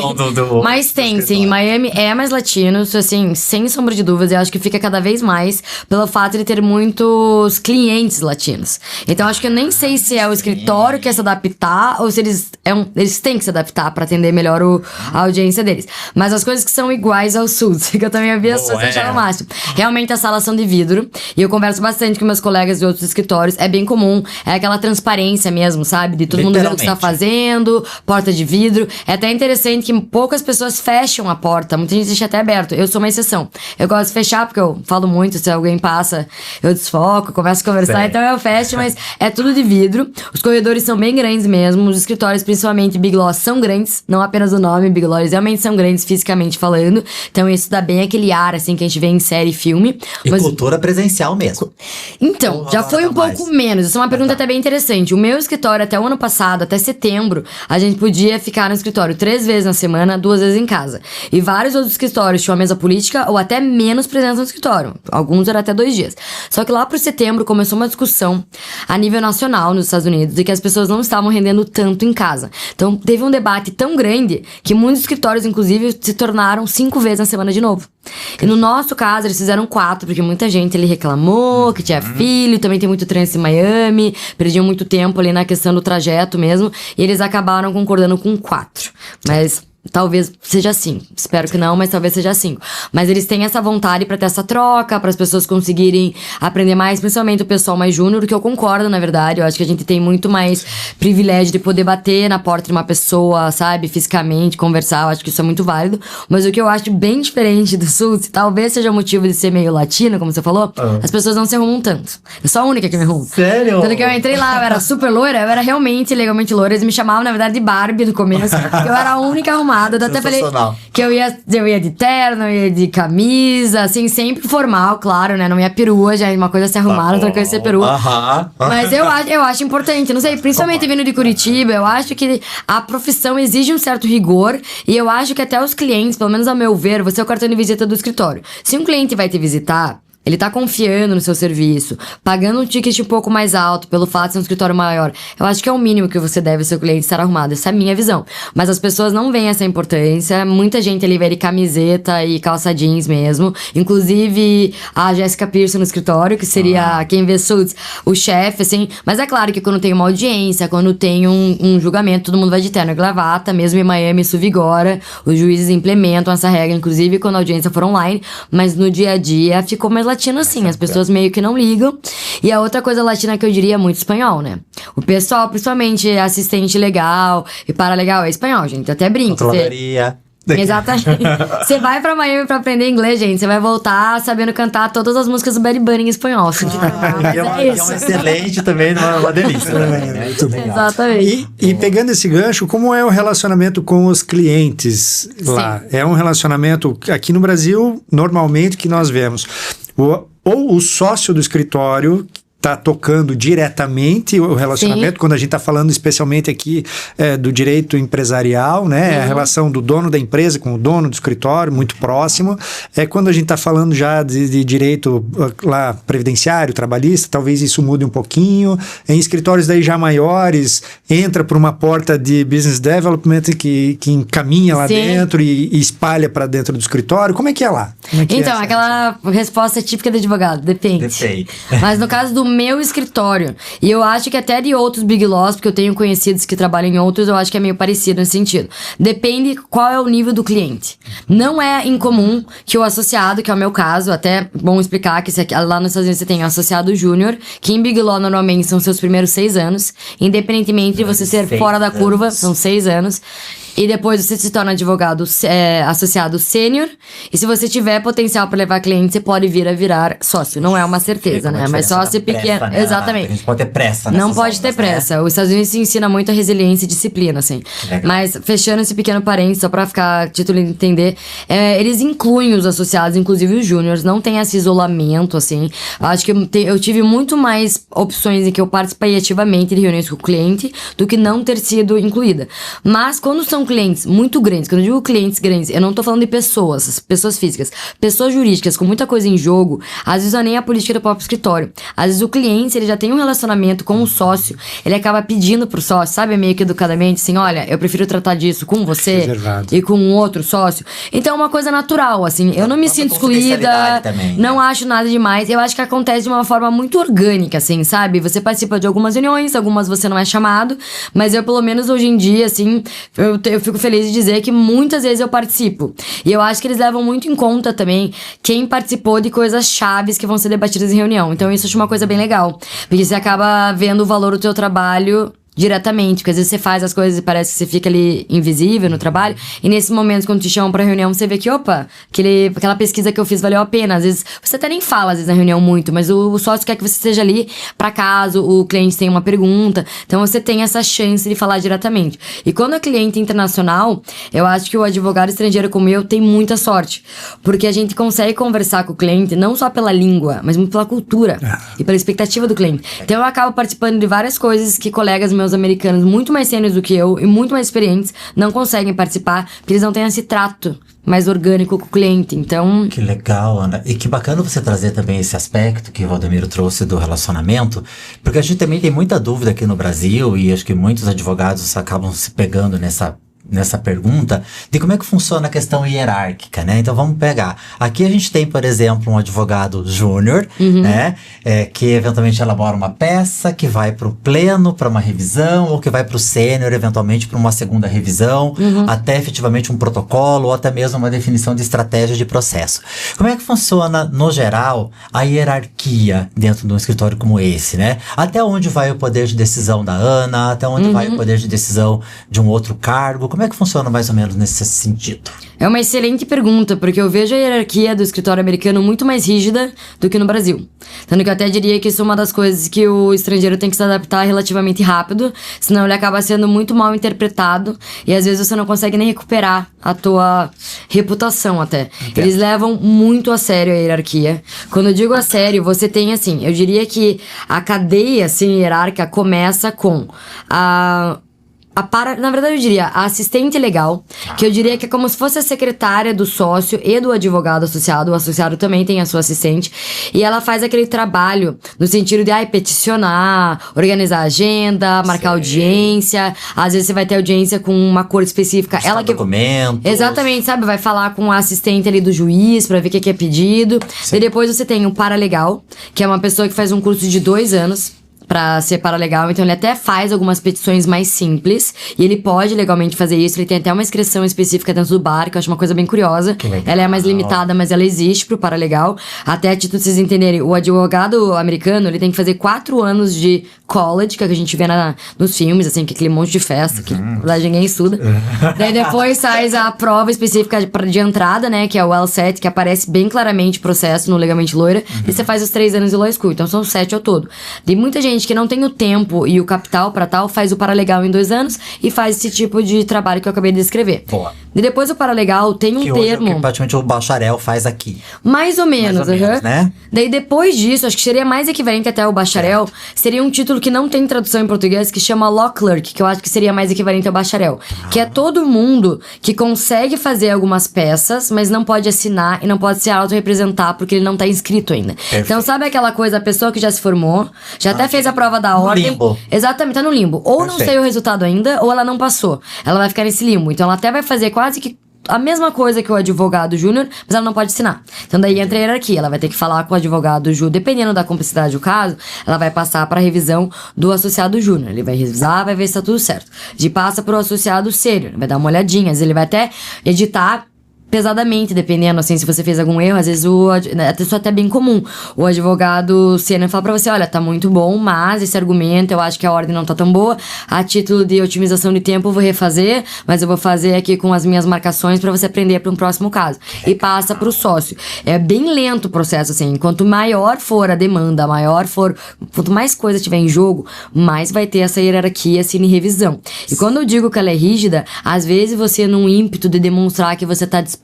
Mas tem, sim, Miami é mais latino, assim, sem sombra de dúvidas, eu acho que fica cada vez mais pelo fato de ter muitos clientes latinos. Então acho que eu nem sei se é o escritório que quer se adaptar ou se eles têm que se adaptar pra atender melhor a audiência deles. Mas as coisas que são iguais ao Suits, que eu também havia achado o máximo. Realmente as salas são de vidro, e eu converso bastante com meus colegas de outros escritórios, é bem comum, é aquela transparência mesmo, sabe? De todo mundo ver o que você tá fazendo, porta de vidro. É até interessante que poucas pessoas fecham a porta, muita gente deixa até aberto. Eu sou uma exceção. Eu gosto de fechar, porque eu falo muito, se alguém passa, eu desfoco, começo a conversar, então eu fecho, mas é tudo de vidro. Os corredores são bem grandes mesmo, os escritórios, principalmente Big Law, são grandes, não apenas o nome, Big Law, eles realmente são grandes fisicamente falando, então isso dá bem aquele ar, assim, que a gente vê em série e filme. E cultura presencial mesmo. Então, já foi um pouco menos, isso é uma pergunta até bem interessante. O meu escritório, até o ano passado, até setembro, a gente podia ficar no escritório 3 vezes na semana, 2 vezes em casa. E vários outros escritórios tinham a mesa política, ou até até menos presença no escritório. Alguns eram até 2 dias. Só que lá pro setembro começou uma discussão a nível nacional nos Estados Unidos de que as pessoas não estavam rendendo tanto em casa. Então teve um debate tão grande que muitos escritórios, inclusive, se tornaram 5 vezes na semana de novo. E no nosso caso, eles fizeram 4, porque muita gente ali reclamou que tinha filho, também tem muito trânsito em Miami, perdiam muito tempo ali na questão do trajeto mesmo, e eles acabaram concordando com 4. Mas talvez seja 5. Espero que não, mas talvez seja 5. Mas eles têm essa vontade pra ter essa troca, para as pessoas conseguirem aprender mais, principalmente o pessoal mais júnior, que eu concordo, na verdade. Eu acho que a gente tem muito mais privilégio de poder bater na porta de uma pessoa, sabe, fisicamente, conversar. Eu acho que isso é muito válido. Mas o que eu acho bem diferente do Sul, talvez seja o motivo de ser meio latino, como você falou, as pessoas não se arrumam tanto. Eu sou a única que me arrumo. Sério? Tanto que eu entrei lá, eu era super loira, eu era realmente legalmente loira. Eles me chamavam, na verdade, de Barbie no começo, porque eu era a única arrumada. Eu até falei que eu ia de terno, eu ia de camisa, assim, sempre formal, claro, né? Não ia perua, já uma coisa é se arrumar, outra coisa é ser perua. Mas eu acho importante, não sei, principalmente vindo de Curitiba, eu acho que a profissão exige um certo rigor e eu acho que até os clientes, pelo menos ao meu ver, você é o cartão de visita do escritório. Se um cliente vai te visitar, ele tá confiando no seu serviço, pagando um ticket um pouco mais alto pelo fato de ser um escritório maior. Eu acho que é o mínimo que você deve ao seu cliente estar arrumado. Essa é a minha visão. Mas as pessoas não veem essa importância. Muita gente ali vai de camiseta e calça jeans mesmo. Inclusive a Jéssica Pearson no escritório, que seria quem vê suits, o chefe, assim. Mas é claro que quando tem uma audiência, quando tem um julgamento, todo mundo vai de terno e gravata. Mesmo em Miami, isso vigora. Os juízes implementam essa regra, inclusive quando a audiência for online. Mas no dia a dia ficou mais latino assim, as pessoas meio que não ligam. E a outra coisa latina que eu diria é muito espanhol, né? O pessoal, principalmente assistente legal e paralegal, é espanhol, gente. Eu até brinco. Controladoria. Exatamente. Você vai pra Miami pra aprender inglês, gente. Você vai voltar sabendo cantar todas as músicas do Bad Bunny em espanhol. Assim, é um excelente também, uma delícia. Muito bem. Exatamente. E pegando esse gancho, como é o relacionamento com os clientes lá? Sim. É um relacionamento, aqui no Brasil, normalmente, que nós vemos. Ou o sócio do escritório está tocando diretamente o relacionamento, quando a gente está falando especialmente aqui do direito empresarial, né? A relação do dono da empresa com o dono do escritório, muito próximo. Quando a gente está falando já de direito lá previdenciário, trabalhista, talvez isso mude um pouquinho. Em escritórios daí já maiores, entra por uma porta de business development que encaminha lá dentro e espalha para dentro do escritório. Como é que é lá? Então, aquela resposta típica do advogado, depende. Mas no caso do meu escritório, e eu acho que até de outros Big Laws, porque eu tenho conhecidos que trabalham em outros, eu acho que é meio parecido nesse sentido. Depende qual é o nível do cliente. Não é incomum que o associado, que é o meu caso, até bom explicar que lá nos Estados Unidos você tem o associado júnior, que em Big Law normalmente são seus primeiros 6 anos, independentemente de você ser fora da curva, são 6 anos. E depois você se torna advogado associado sênior. E se você tiver potencial para levar cliente, você pode vir a virar sócio. Não é uma certeza, né? Mas sócio pequeno. Pressa, né? Exatamente. A gente pode ter pressa. Não pode ter pressa. Os Estados Unidos se ensina muito a resiliência e disciplina, assim. Legal. Mas fechando esse pequeno parênteses, só pra ficar título de entender, eles incluem os associados, inclusive os júniores. Não tem esse isolamento, assim. Acho que eu tive muito mais opções em que eu participei ativamente de reuniões com o cliente do que não ter sido incluída. Mas quando são clientes muito grandes, quando eu digo clientes grandes, eu não tô falando de pessoas físicas, pessoas jurídicas com muita coisa em jogo, às vezes não é nem a política do próprio escritório. Às vezes o cliente, ele já tem um relacionamento com o sócio, ele acaba pedindo pro sócio, sabe, meio que educadamente, assim, olha, eu prefiro tratar disso com você Reservado. e com um outro sócio. Então é uma coisa natural, assim, eu não me sinto excluída, também, não né? acho nada demais, eu acho que acontece de uma forma muito orgânica, assim, sabe? Você participa de algumas reuniões, algumas você não é chamado, mas eu, pelo menos hoje em dia, assim, eu fico feliz de dizer que muitas vezes eu participo. E eu acho que eles levam muito em conta também quem participou de coisas chaves que vão ser debatidas em reunião. Então isso eu acho uma coisa bem legal. Porque você acaba vendo o valor do teu trabalho diretamente, porque às vezes você faz as coisas e parece que você fica ali invisível no trabalho, e nesses momentos quando te chamam pra reunião, você vê que, opa, aquela pesquisa que eu fiz valeu a pena. Às vezes, você até nem fala, às vezes, na reunião muito, mas o sócio quer que você esteja ali pra caso o cliente tenha uma pergunta, então você tem essa chance de falar diretamente. E quando é cliente internacional, eu acho que o advogado estrangeiro como eu tem muita sorte, porque a gente consegue conversar com o cliente não só pela língua, mas muito pela cultura e pela expectativa do cliente. Então eu acabo participando de várias coisas que colegas meus meus americanos muito mais sêniores do que eu e muito mais experientes não conseguem participar porque eles não têm esse trato mais orgânico com o cliente, então... Que legal, Ana. E que bacana você trazer também esse aspecto que o Valdemiro trouxe do relacionamento, porque a gente também tem muita dúvida aqui no Brasil, e acho que muitos advogados acabam se pegando nessa pergunta de como é que funciona a questão hierárquica, né? Então vamos pegar. Aqui a gente tem, por exemplo, um advogado júnior, né? Que eventualmente elabora uma peça que vai para o pleno, para uma revisão, ou que vai para o sênior, eventualmente para uma segunda revisão, até efetivamente um protocolo, ou até mesmo uma definição de estratégia de processo. Como é que funciona, no geral, a hierarquia dentro de um escritório como esse, né? Até onde vai o poder de decisão da Ana? Até onde vai o poder de decisão de um outro cargo? Como é que funciona mais ou menos nesse sentido? É uma excelente pergunta, porque eu vejo a hierarquia do escritório americano muito mais rígida do que no Brasil. Tanto que eu até diria que isso é uma das coisas que o estrangeiro tem que se adaptar relativamente rápido, senão ele acaba sendo muito mal interpretado e às vezes você não consegue nem recuperar a tua reputação até. Entendo. Eles levam muito a sério a hierarquia. Quando eu digo a sério, você tem assim, eu diria que a cadeia assim, hierárquica começa com na verdade eu diria a assistente legal, que eu diria que é como se fosse a secretária do sócio e do advogado associado. O associado também tem a sua assistente e ela faz aquele trabalho no sentido de peticionar, organizar a agenda, marcar audiência. Às vezes você vai ter audiência com uma cor específica, ela que documentos. Exatamente, sabe? Vai falar com a assistente ali do juiz pra ver o que é pedido. E depois você tem o paralegal, que é uma pessoa que faz um curso de 2 anos pra ser paralegal, então ele até faz algumas petições mais simples e ele pode legalmente fazer isso. Ele tem até uma inscrição específica dentro do bar, que eu acho uma coisa bem curiosa. Ela é mais limitada, mas ela existe pro paralegal. Até a título de vocês entenderem, o advogado americano, ele tem que fazer 4 anos de college, que é o que a gente vê nos filmes, assim, que é aquele monte de festa, que lá ninguém estuda. Daí depois faz a prova específica de entrada, né, que é o LSAT, que aparece bem claramente o processo no Legalmente Loira, e você faz os 3 anos de law school, então são 7 ao todo. Tem muita gente que não tem o tempo e o capital pra tal, faz o paralegal em 2 anos e faz esse tipo de trabalho que eu acabei de descrever. Boa. E depois o paralegal tem um que termo... Hoje é o que praticamente o bacharel faz aqui. Mais ou menos, né? Daí depois disso, acho que seria mais equivalente até ao bacharel, seria um título que não tem tradução em português, que chama Law Clerk, que eu acho que seria mais equivalente ao bacharel. Que é todo mundo que consegue fazer algumas peças, mas não pode assinar e não pode se autorrepresentar porque ele não tá inscrito ainda. Perfeito. Então sabe aquela coisa, a pessoa que já se formou, já até fez a prova da ordem. Limbo. Exatamente, tá no limbo. Ou não Perfeito. saiu o resultado ainda, ou ela não passou. Ela vai ficar nesse limbo. Então ela até vai fazer quase que a mesma coisa que o advogado júnior, mas ela não pode assinar. Então daí entra a hierarquia, ela vai ter que falar com o advogado júnior, dependendo da complexidade do caso, ela vai passar para revisão do associado júnior. Ele vai revisar, vai ver se tá tudo certo. De passa pro associado sênior, vai dar uma olhadinha, às vezes ele vai até editar pesadamente, dependendo, assim, se você fez algum erro, às vezes isso é até bem comum. O advogado sênior fala pra você, olha, tá muito bom, mas esse argumento, eu acho que a ordem não tá tão boa, a título de otimização de tempo eu vou refazer, mas eu vou fazer aqui com as minhas marcações pra você aprender pra um próximo caso. E passa pro sócio. É bem lento o processo, assim, quanto maior for a demanda, quanto mais coisa tiver em jogo, mais vai ter essa hierarquia, assim, em revisão. E quando eu digo que ela é rígida, às vezes você, num ímpeto de demonstrar que você tá disposto,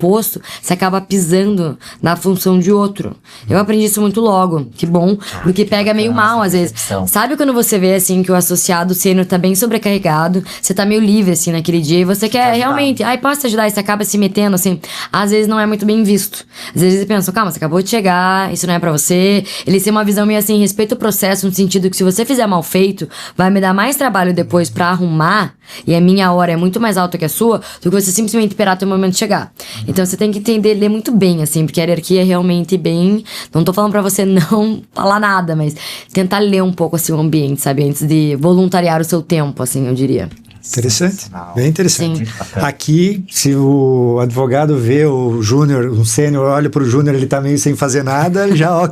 você acaba pisando na função de outro. Eu aprendi isso muito logo, que bom, porque pega meio mal às vezes. Sabe quando você vê assim que o associado sênior tá bem sobrecarregado, você tá meio livre assim naquele dia e você quer realmente, posso te ajudar, e você acaba se metendo assim, às vezes não é muito bem visto. Às vezes você pensa, calma, você acabou de chegar, isso não é pra você. Eles têm uma visão meio assim, respeita o processo, no sentido que se você fizer mal feito, vai me dar mais trabalho depois pra arrumar, e a minha hora é muito mais alta que a sua, do que você simplesmente esperar até o momento chegar. Então você tem que entender, ler muito bem, assim, porque a hierarquia é realmente bem... Não tô falando pra você não falar nada, mas tentar ler um pouco, assim, o ambiente, sabe? Antes de voluntariar o seu tempo, assim, eu diria. Interessante, bem interessante. Sim. Aqui, se o advogado vê o júnior, um sênior, olha pro júnior, ele tá meio sem fazer nada, ele já, ó...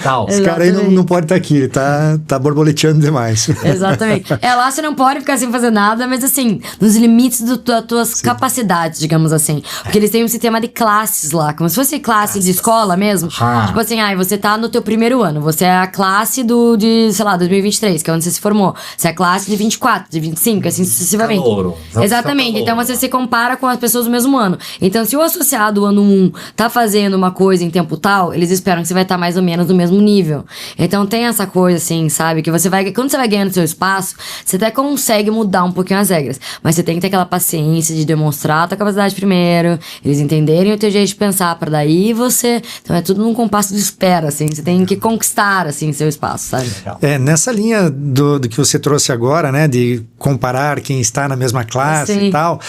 Tal. Esse cara aí não pode estar aqui, ele tá borboleteando demais. Exatamente. Lá você não pode ficar sem fazer nada, mas assim, nos limites das tuas capacidades, digamos assim. Porque eles têm um sistema de classes lá, como se fosse classe de escola mesmo. Tipo assim, você tá no teu primeiro ano, você é a classe de, sei lá, 2023, que é onde você se formou. Você é a classe de 24, de 25, assim sucessivamente. Calouro. Exatamente, então você se compara com as pessoas do mesmo ano. Então, se o associado do ano 1 tá fazendo uma coisa em tempo tal, eles esperam que você vai estar mais ou menos no mesmo nível. Então tem essa coisa, assim, sabe? Que você vai. Quando você vai ganhando seu espaço, você até consegue mudar um pouquinho as regras. Mas você tem que ter aquela paciência de demonstrar a tua capacidade primeiro, eles entenderem o teu jeito de pensar, pra daí você. Então é tudo num compasso de espera, assim. Você tem que conquistar, assim, seu espaço, sabe? Nessa linha do que você trouxe agora, né? De comparar quem está na mesma classe e tal.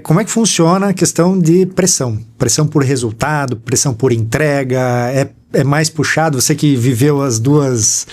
Como é que funciona a questão de pressão? Pressão por resultado, pressão por entrega, é mais puxado? Você que viveu as duas...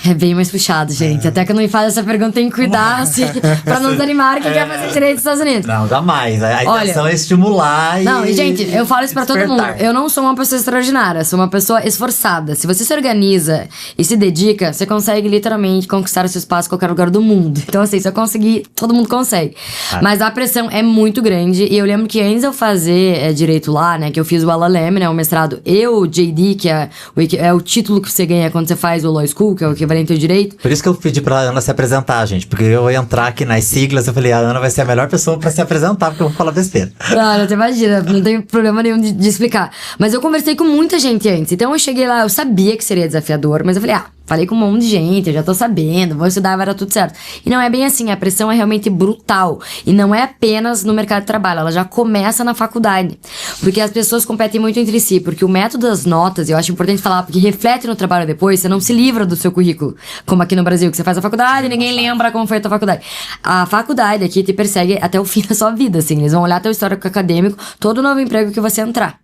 É bem mais puxado, gente. Até que eu não me faça essa pergunta, tem que cuidar, assim, pra não desanimar quem quer fazer direito nos Estados Unidos. Não, jamais. A intenção é estimular e... Não, e gente, eu falo isso pra todo mundo. Eu não sou uma pessoa extraordinária, sou uma pessoa esforçada. Se você se organiza e se dedica, você consegue literalmente conquistar o seu espaço em qualquer lugar do mundo. Então, assim, se eu conseguir, todo mundo consegue. Mas a pressão é muito grande. E eu lembro que antes de eu fazer direito lá, né, que eu fiz o LLM, né, o mestrado, e o JD, que é o título que você ganha quando você faz o Law School, que é o equivalente ao direito. Por isso que eu pedi pra Ana se apresentar, gente. Porque eu ia entrar aqui nas siglas, eu falei, a Ana vai ser a melhor pessoa pra se apresentar, porque eu vou falar besteira. Não, você imagina, não tem problema nenhum de explicar. Mas eu conversei com muita gente antes. Então eu cheguei lá, eu sabia que seria desafiador, mas eu falei, falei com um monte de gente, eu já tô sabendo, vou estudar, vai dar tudo certo. E não é bem assim, a pressão é realmente brutal. E não é apenas no mercado de trabalho, ela já começa na faculdade. Porque as pessoas competem muito entre si, porque o método das notas, eu acho importante falar, porque reflete no trabalho depois, você não se livra do seu currículo. Como aqui no Brasil, que você faz a faculdade e ninguém lembra como foi a tua faculdade. A faculdade aqui te persegue até o fim da sua vida, assim. Eles vão olhar teu histórico acadêmico, todo novo emprego que você entrar.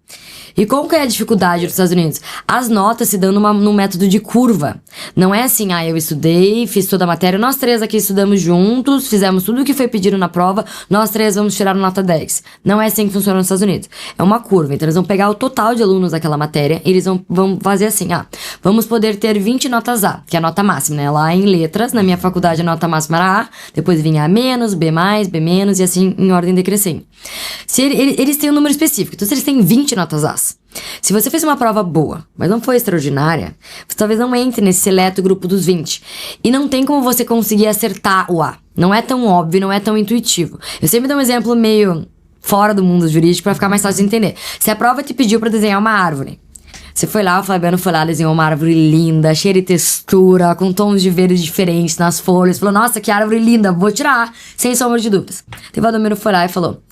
E qual que é a dificuldade dos Estados Unidos? As notas se dão num método de curva. Não é assim, eu estudei, fiz toda a matéria, nós três aqui estudamos juntos, fizemos tudo o que foi pedido na prova, nós três vamos tirar nota 10. Não é assim que funciona nos Estados Unidos. É uma curva, então eles vão pegar o total de alunos daquela matéria, e eles vão fazer assim, vamos poder ter 20 notas A, que é a nota máxima, né? Lá em letras, na minha faculdade a nota máxima era A, depois vinha A-, B+, B-, e assim em ordem decrescente. Se eles têm um número específico, então se eles têm 20 notas A, se você fez uma prova boa, mas não foi extraordinária, você talvez não entre nesse seleto grupo dos 20. E não tem como você conseguir acertar o A. Não é tão óbvio, não é tão intuitivo. Eu sempre dou um exemplo meio fora do mundo jurídico pra ficar mais fácil de entender. Se a prova te pediu pra desenhar uma árvore, você foi lá, o Fabiano foi lá, desenhou uma árvore linda, cheia de textura, com tons de verde diferentes nas folhas. Falou, nossa, que árvore linda, vou tirar, sem sombra de dúvidas. O Valdomiro foi lá e falou,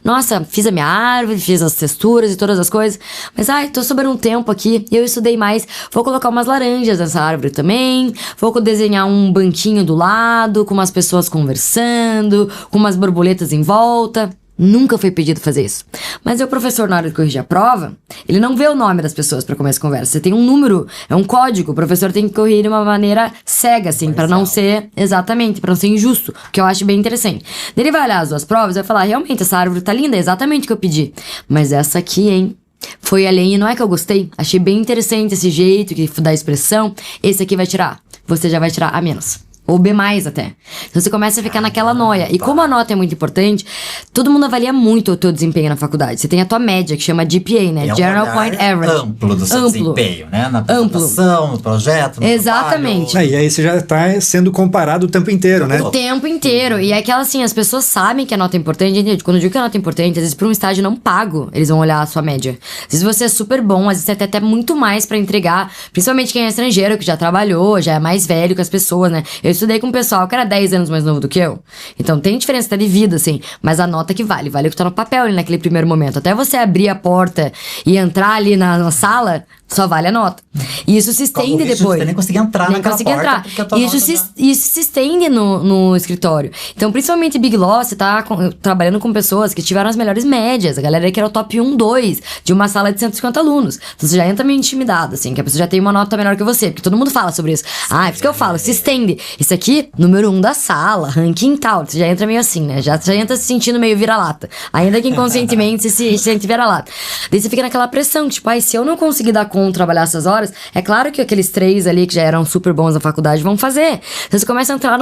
nossa, fiz a minha árvore, fiz as texturas e todas as coisas, mas tô sobrando um tempo aqui e eu estudei mais. Vou colocar umas laranjas nessa árvore também, vou desenhar um banquinho do lado, com umas pessoas conversando, com umas borboletas em volta. Nunca foi pedido fazer isso. Mas o professor, na hora de corrigir a prova, ele não vê o nome das pessoas pra começar a conversa. Você tem um número, é um código. O professor tem que corrigir de uma maneira cega, assim, pra não ser... Exatamente, pra não ser injusto. Que eu acho bem interessante. Ele vai olhar as duas provas e vai falar, realmente, essa árvore tá linda, é exatamente o que eu pedi. Mas essa aqui, hein? Foi além, e não é que eu gostei. Achei bem interessante esse jeito que dá expressão. Esse aqui vai tirar. Você já vai tirar a menos. Ou B+, até. Então você começa a ficar naquela noia. E como a nota é muito importante, todo mundo avalia muito o teu desempenho na faculdade. Você tem a tua média, que chama GPA, né? General Point Average. Amplo do seu desempenho, né? Na apresentação, no projeto, no Exatamente. trabalho. E aí você já tá sendo comparado o tempo inteiro, né? O tempo inteiro. E é aquela assim, as pessoas sabem que a nota é importante. Gente, quando eu digo que a nota é importante, às vezes pra um estágio não pago, eles vão olhar a sua média. Às vezes você é super bom, às vezes você tem até muito mais pra entregar. Principalmente quem é estrangeiro, que já trabalhou, já é mais velho que as pessoas, né? Eu estudei com um pessoal que era 10 anos mais novo do que eu. Então tem diferença até de vida, assim. Mas a nota que vale o que tá no papel ali naquele primeiro momento. Até você abrir a porta e entrar ali na sala, só vale a nota. E isso se estende depois. Você nem conseguia entrar naquela porta. Isso se estende no escritório. Então, principalmente Big Law, você tá trabalhando com pessoas que tiveram as melhores médias. A galera que era o top 1, 2 de uma sala de 150 alunos. Então, você já entra meio intimidado, assim, que a pessoa já tem uma nota melhor que você. Porque todo mundo fala sobre isso. É por isso que eu falo, se estende. Isso aqui, número 1 da sala, ranking tal. Você já entra meio assim, né? Já entra se sentindo meio vira-lata. Ainda que inconscientemente você se sente vira-lata. Daí você fica naquela pressão, tipo, se eu não conseguir dar com trabalhar essas horas, é claro que aqueles 3 ali que já eram super bons na faculdade vão fazer. Então você começa a entrar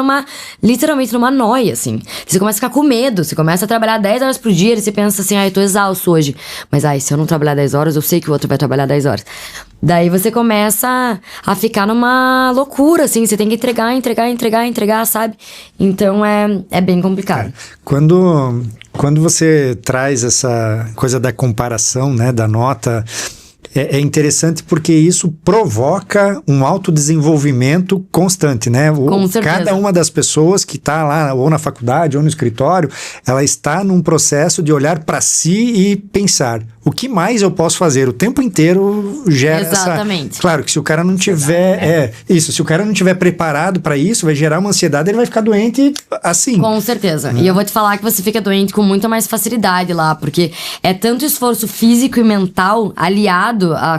literalmente numa noia, assim. Você começa a ficar com medo, você começa a trabalhar 10 horas por dia e você pensa assim, eu tô exausto hoje. Mas se eu não trabalhar 10 horas, eu sei que o outro vai trabalhar 10 horas. Daí você começa a ficar numa loucura, assim, você tem que entregar, sabe? Então é bem complicado. Quando você traz essa coisa da comparação, né, da nota, é interessante porque isso provoca um autodesenvolvimento constante, né? Com certeza. Cada uma das pessoas que está lá, ou na faculdade, ou no escritório, ela está num processo de olhar para si e pensar, o que mais eu posso fazer? O tempo inteiro gera Exatamente. Claro que se o cara não tiver... se o cara não tiver preparado para isso, vai gerar uma ansiedade, ele vai ficar doente assim. Com certeza. E eu vou te falar que você fica doente com muita mais facilidade lá, porque é tanto esforço físico e mental aliado à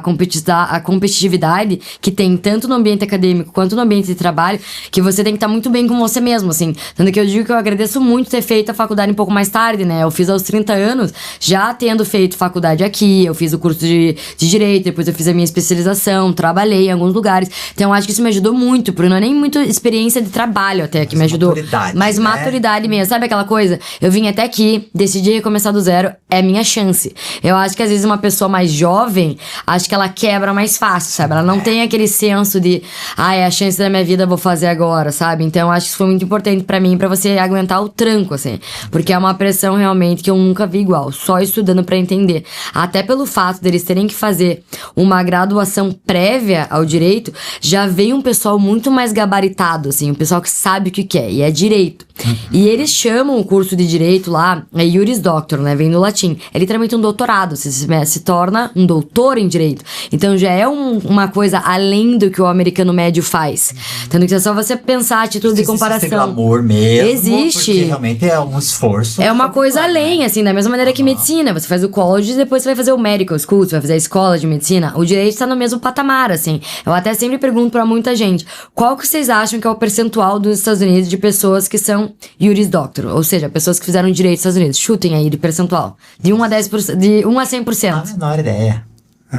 competitividade que tem tanto no ambiente acadêmico quanto no ambiente de trabalho, que você tem que estar muito bem com você mesmo, assim. Tanto que eu digo que eu agradeço muito ter feito a faculdade um pouco mais tarde, né? Eu fiz aos 30 anos, já tendo feito faculdade aqui, eu fiz o curso de Direito, depois eu fiz a minha especialização, trabalhei em alguns lugares. Então eu acho que isso me ajudou muito, porque não é nem muito experiência de trabalho até que me ajudou. Maturidade, mas maturidade mesmo. Sabe aquela coisa? Eu vim até aqui, decidi recomeçar do zero, é minha chance. Eu acho que às vezes uma pessoa mais jovem, acho que ela quebra mais fácil, sabe? Ela não tem aquele senso de, é a chance da minha vida, vou fazer agora, sabe? Então eu acho que isso foi muito importante pra mim, pra você aguentar o tranco, assim. Porque é uma pressão realmente que eu nunca vi igual, só estudando pra entender. Até pelo fato deles terem que fazer uma graduação prévia ao direito, já vem um pessoal muito mais gabaritado, assim, um pessoal que sabe o que quer, e é direito. E eles chamam o curso de direito lá, é Juris Doctor, né, vem do latim. É literalmente um doutorado, você se torna um doutor em direito. Então já é uma coisa além do que o americano médio faz. Tanto que é só você pensar a título de comparação. Existe glamour mesmo. Existe. Porque realmente é um esforço. É uma coisa além, assim, da mesma maneira que medicina. Você faz o college e depois você vai fazer o medical school, você vai fazer a escola de medicina. O direito está no mesmo patamar, assim. Eu até sempre pergunto pra muita gente, qual que vocês acham que é o percentual dos Estados Unidos de pessoas que são Juris Doctor? Ou seja, pessoas que fizeram direito nos Estados Unidos. Chutem aí de percentual. De 1 a 10%, de 1 a 100%. Não a menor ideia.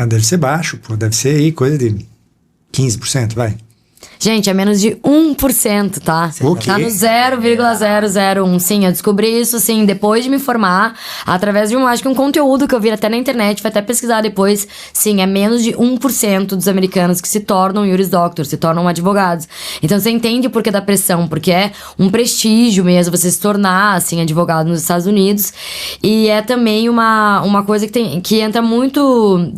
Deve ser baixo, pô. Deve ser aí coisa de 15%, vai. Gente, é menos de 1%, tá? O quê? Tá no 0,001. Sim, eu descobri isso, sim, depois de me formar, através de acho que um conteúdo que eu vi até na internet, vai até pesquisar depois. Sim, é menos de 1% dos americanos que se tornam Juris Doctor, se tornam advogados. Então você entende o porquê da pressão, porque é um prestígio mesmo você se tornar, assim, advogado nos Estados Unidos. E é também uma coisa que entra muito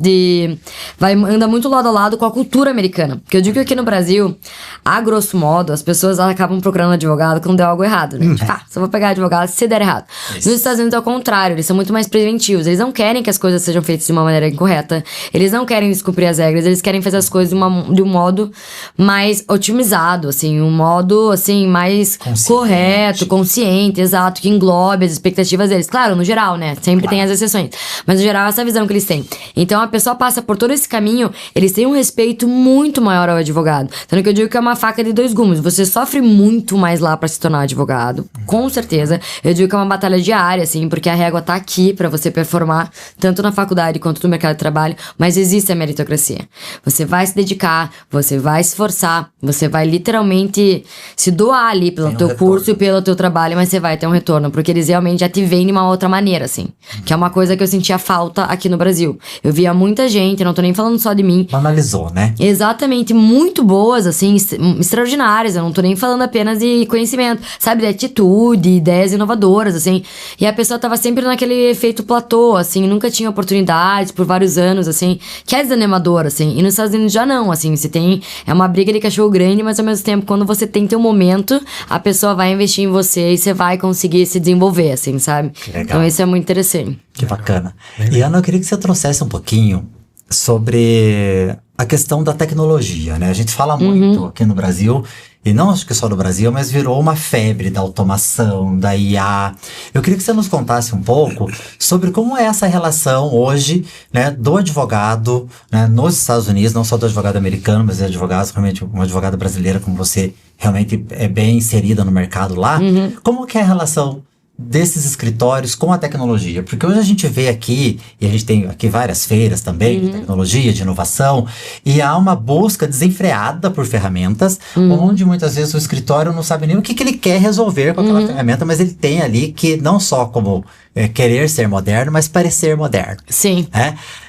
anda muito lado a lado com a cultura americana. Porque eu digo que aqui no Brasil, a grosso modo, as pessoas acabam procurando advogado quando deu algo errado, né? Tipo, só vou pegar advogado se der errado. Isso. Nos Estados Unidos é o contrário, eles são muito mais preventivos. Eles não querem que as coisas sejam feitas de uma maneira incorreta. Eles não querem descumprir as regras, eles querem fazer as coisas de um modo mais otimizado, assim, um modo, assim, mais correto, consciente, exato, que englobe as expectativas deles. Claro, no geral, né? Sempre tem as exceções. Mas no geral, essa visão que eles têm. Então, a pessoa passa por todo esse caminho, eles têm um respeito muito maior ao advogado. Tanto que eu digo que é uma faca de dois gumes. Você sofre muito mais lá pra se tornar advogado, com certeza. Eu digo que é uma batalha diária, assim, porque a régua tá aqui pra você performar, tanto na faculdade quanto no mercado de trabalho, mas existe a meritocracia. Você vai se dedicar, você vai se esforçar, você vai literalmente se doar ali pelo teu curso e pelo teu trabalho, mas você vai ter um retorno, porque eles realmente já te veem de uma outra maneira, assim. Que é uma coisa que eu sentia falta aqui no Brasil. Eu via muita gente, não tô nem falando só de mim. Banalizou, né? Exatamente, muito boas, assim, extraordinárias. Eu não tô nem falando apenas de conhecimento, sabe, de atitude, ideias inovadoras, assim. E a pessoa tava sempre naquele efeito platô, assim, nunca tinha oportunidades por vários anos, assim, que é desanimador, assim. E nos Estados Unidos já não, assim, você tem... É uma briga de cachorro grande, mas ao mesmo tempo, quando você tem teu momento, a pessoa vai investir em você e você vai conseguir se desenvolver, assim, sabe? Então isso é muito interessante. Que bacana. E Ana, eu queria que você trouxesse um pouquinho sobre a questão da tecnologia, né? A gente fala muito aqui no Brasil, e não acho que só no Brasil, mas virou uma febre da automação, da IA. Eu queria que você nos contasse um pouco sobre como é essa relação hoje, né, do advogado, né, nos Estados Unidos, não só do advogado americano, mas de advogados, realmente uma advogada brasileira como você, realmente é bem inserida no mercado lá. Como que é a relação desses escritórios com a tecnologia? Porque hoje a gente vê aqui, e a gente tem aqui várias feiras também de tecnologia, de inovação, e há uma busca desenfreada por ferramentas, onde muitas vezes o escritório não sabe nem o que ele quer resolver com aquela ferramenta, mas ele tem ali que não só como querer ser moderno, mas parecer moderno. Sim.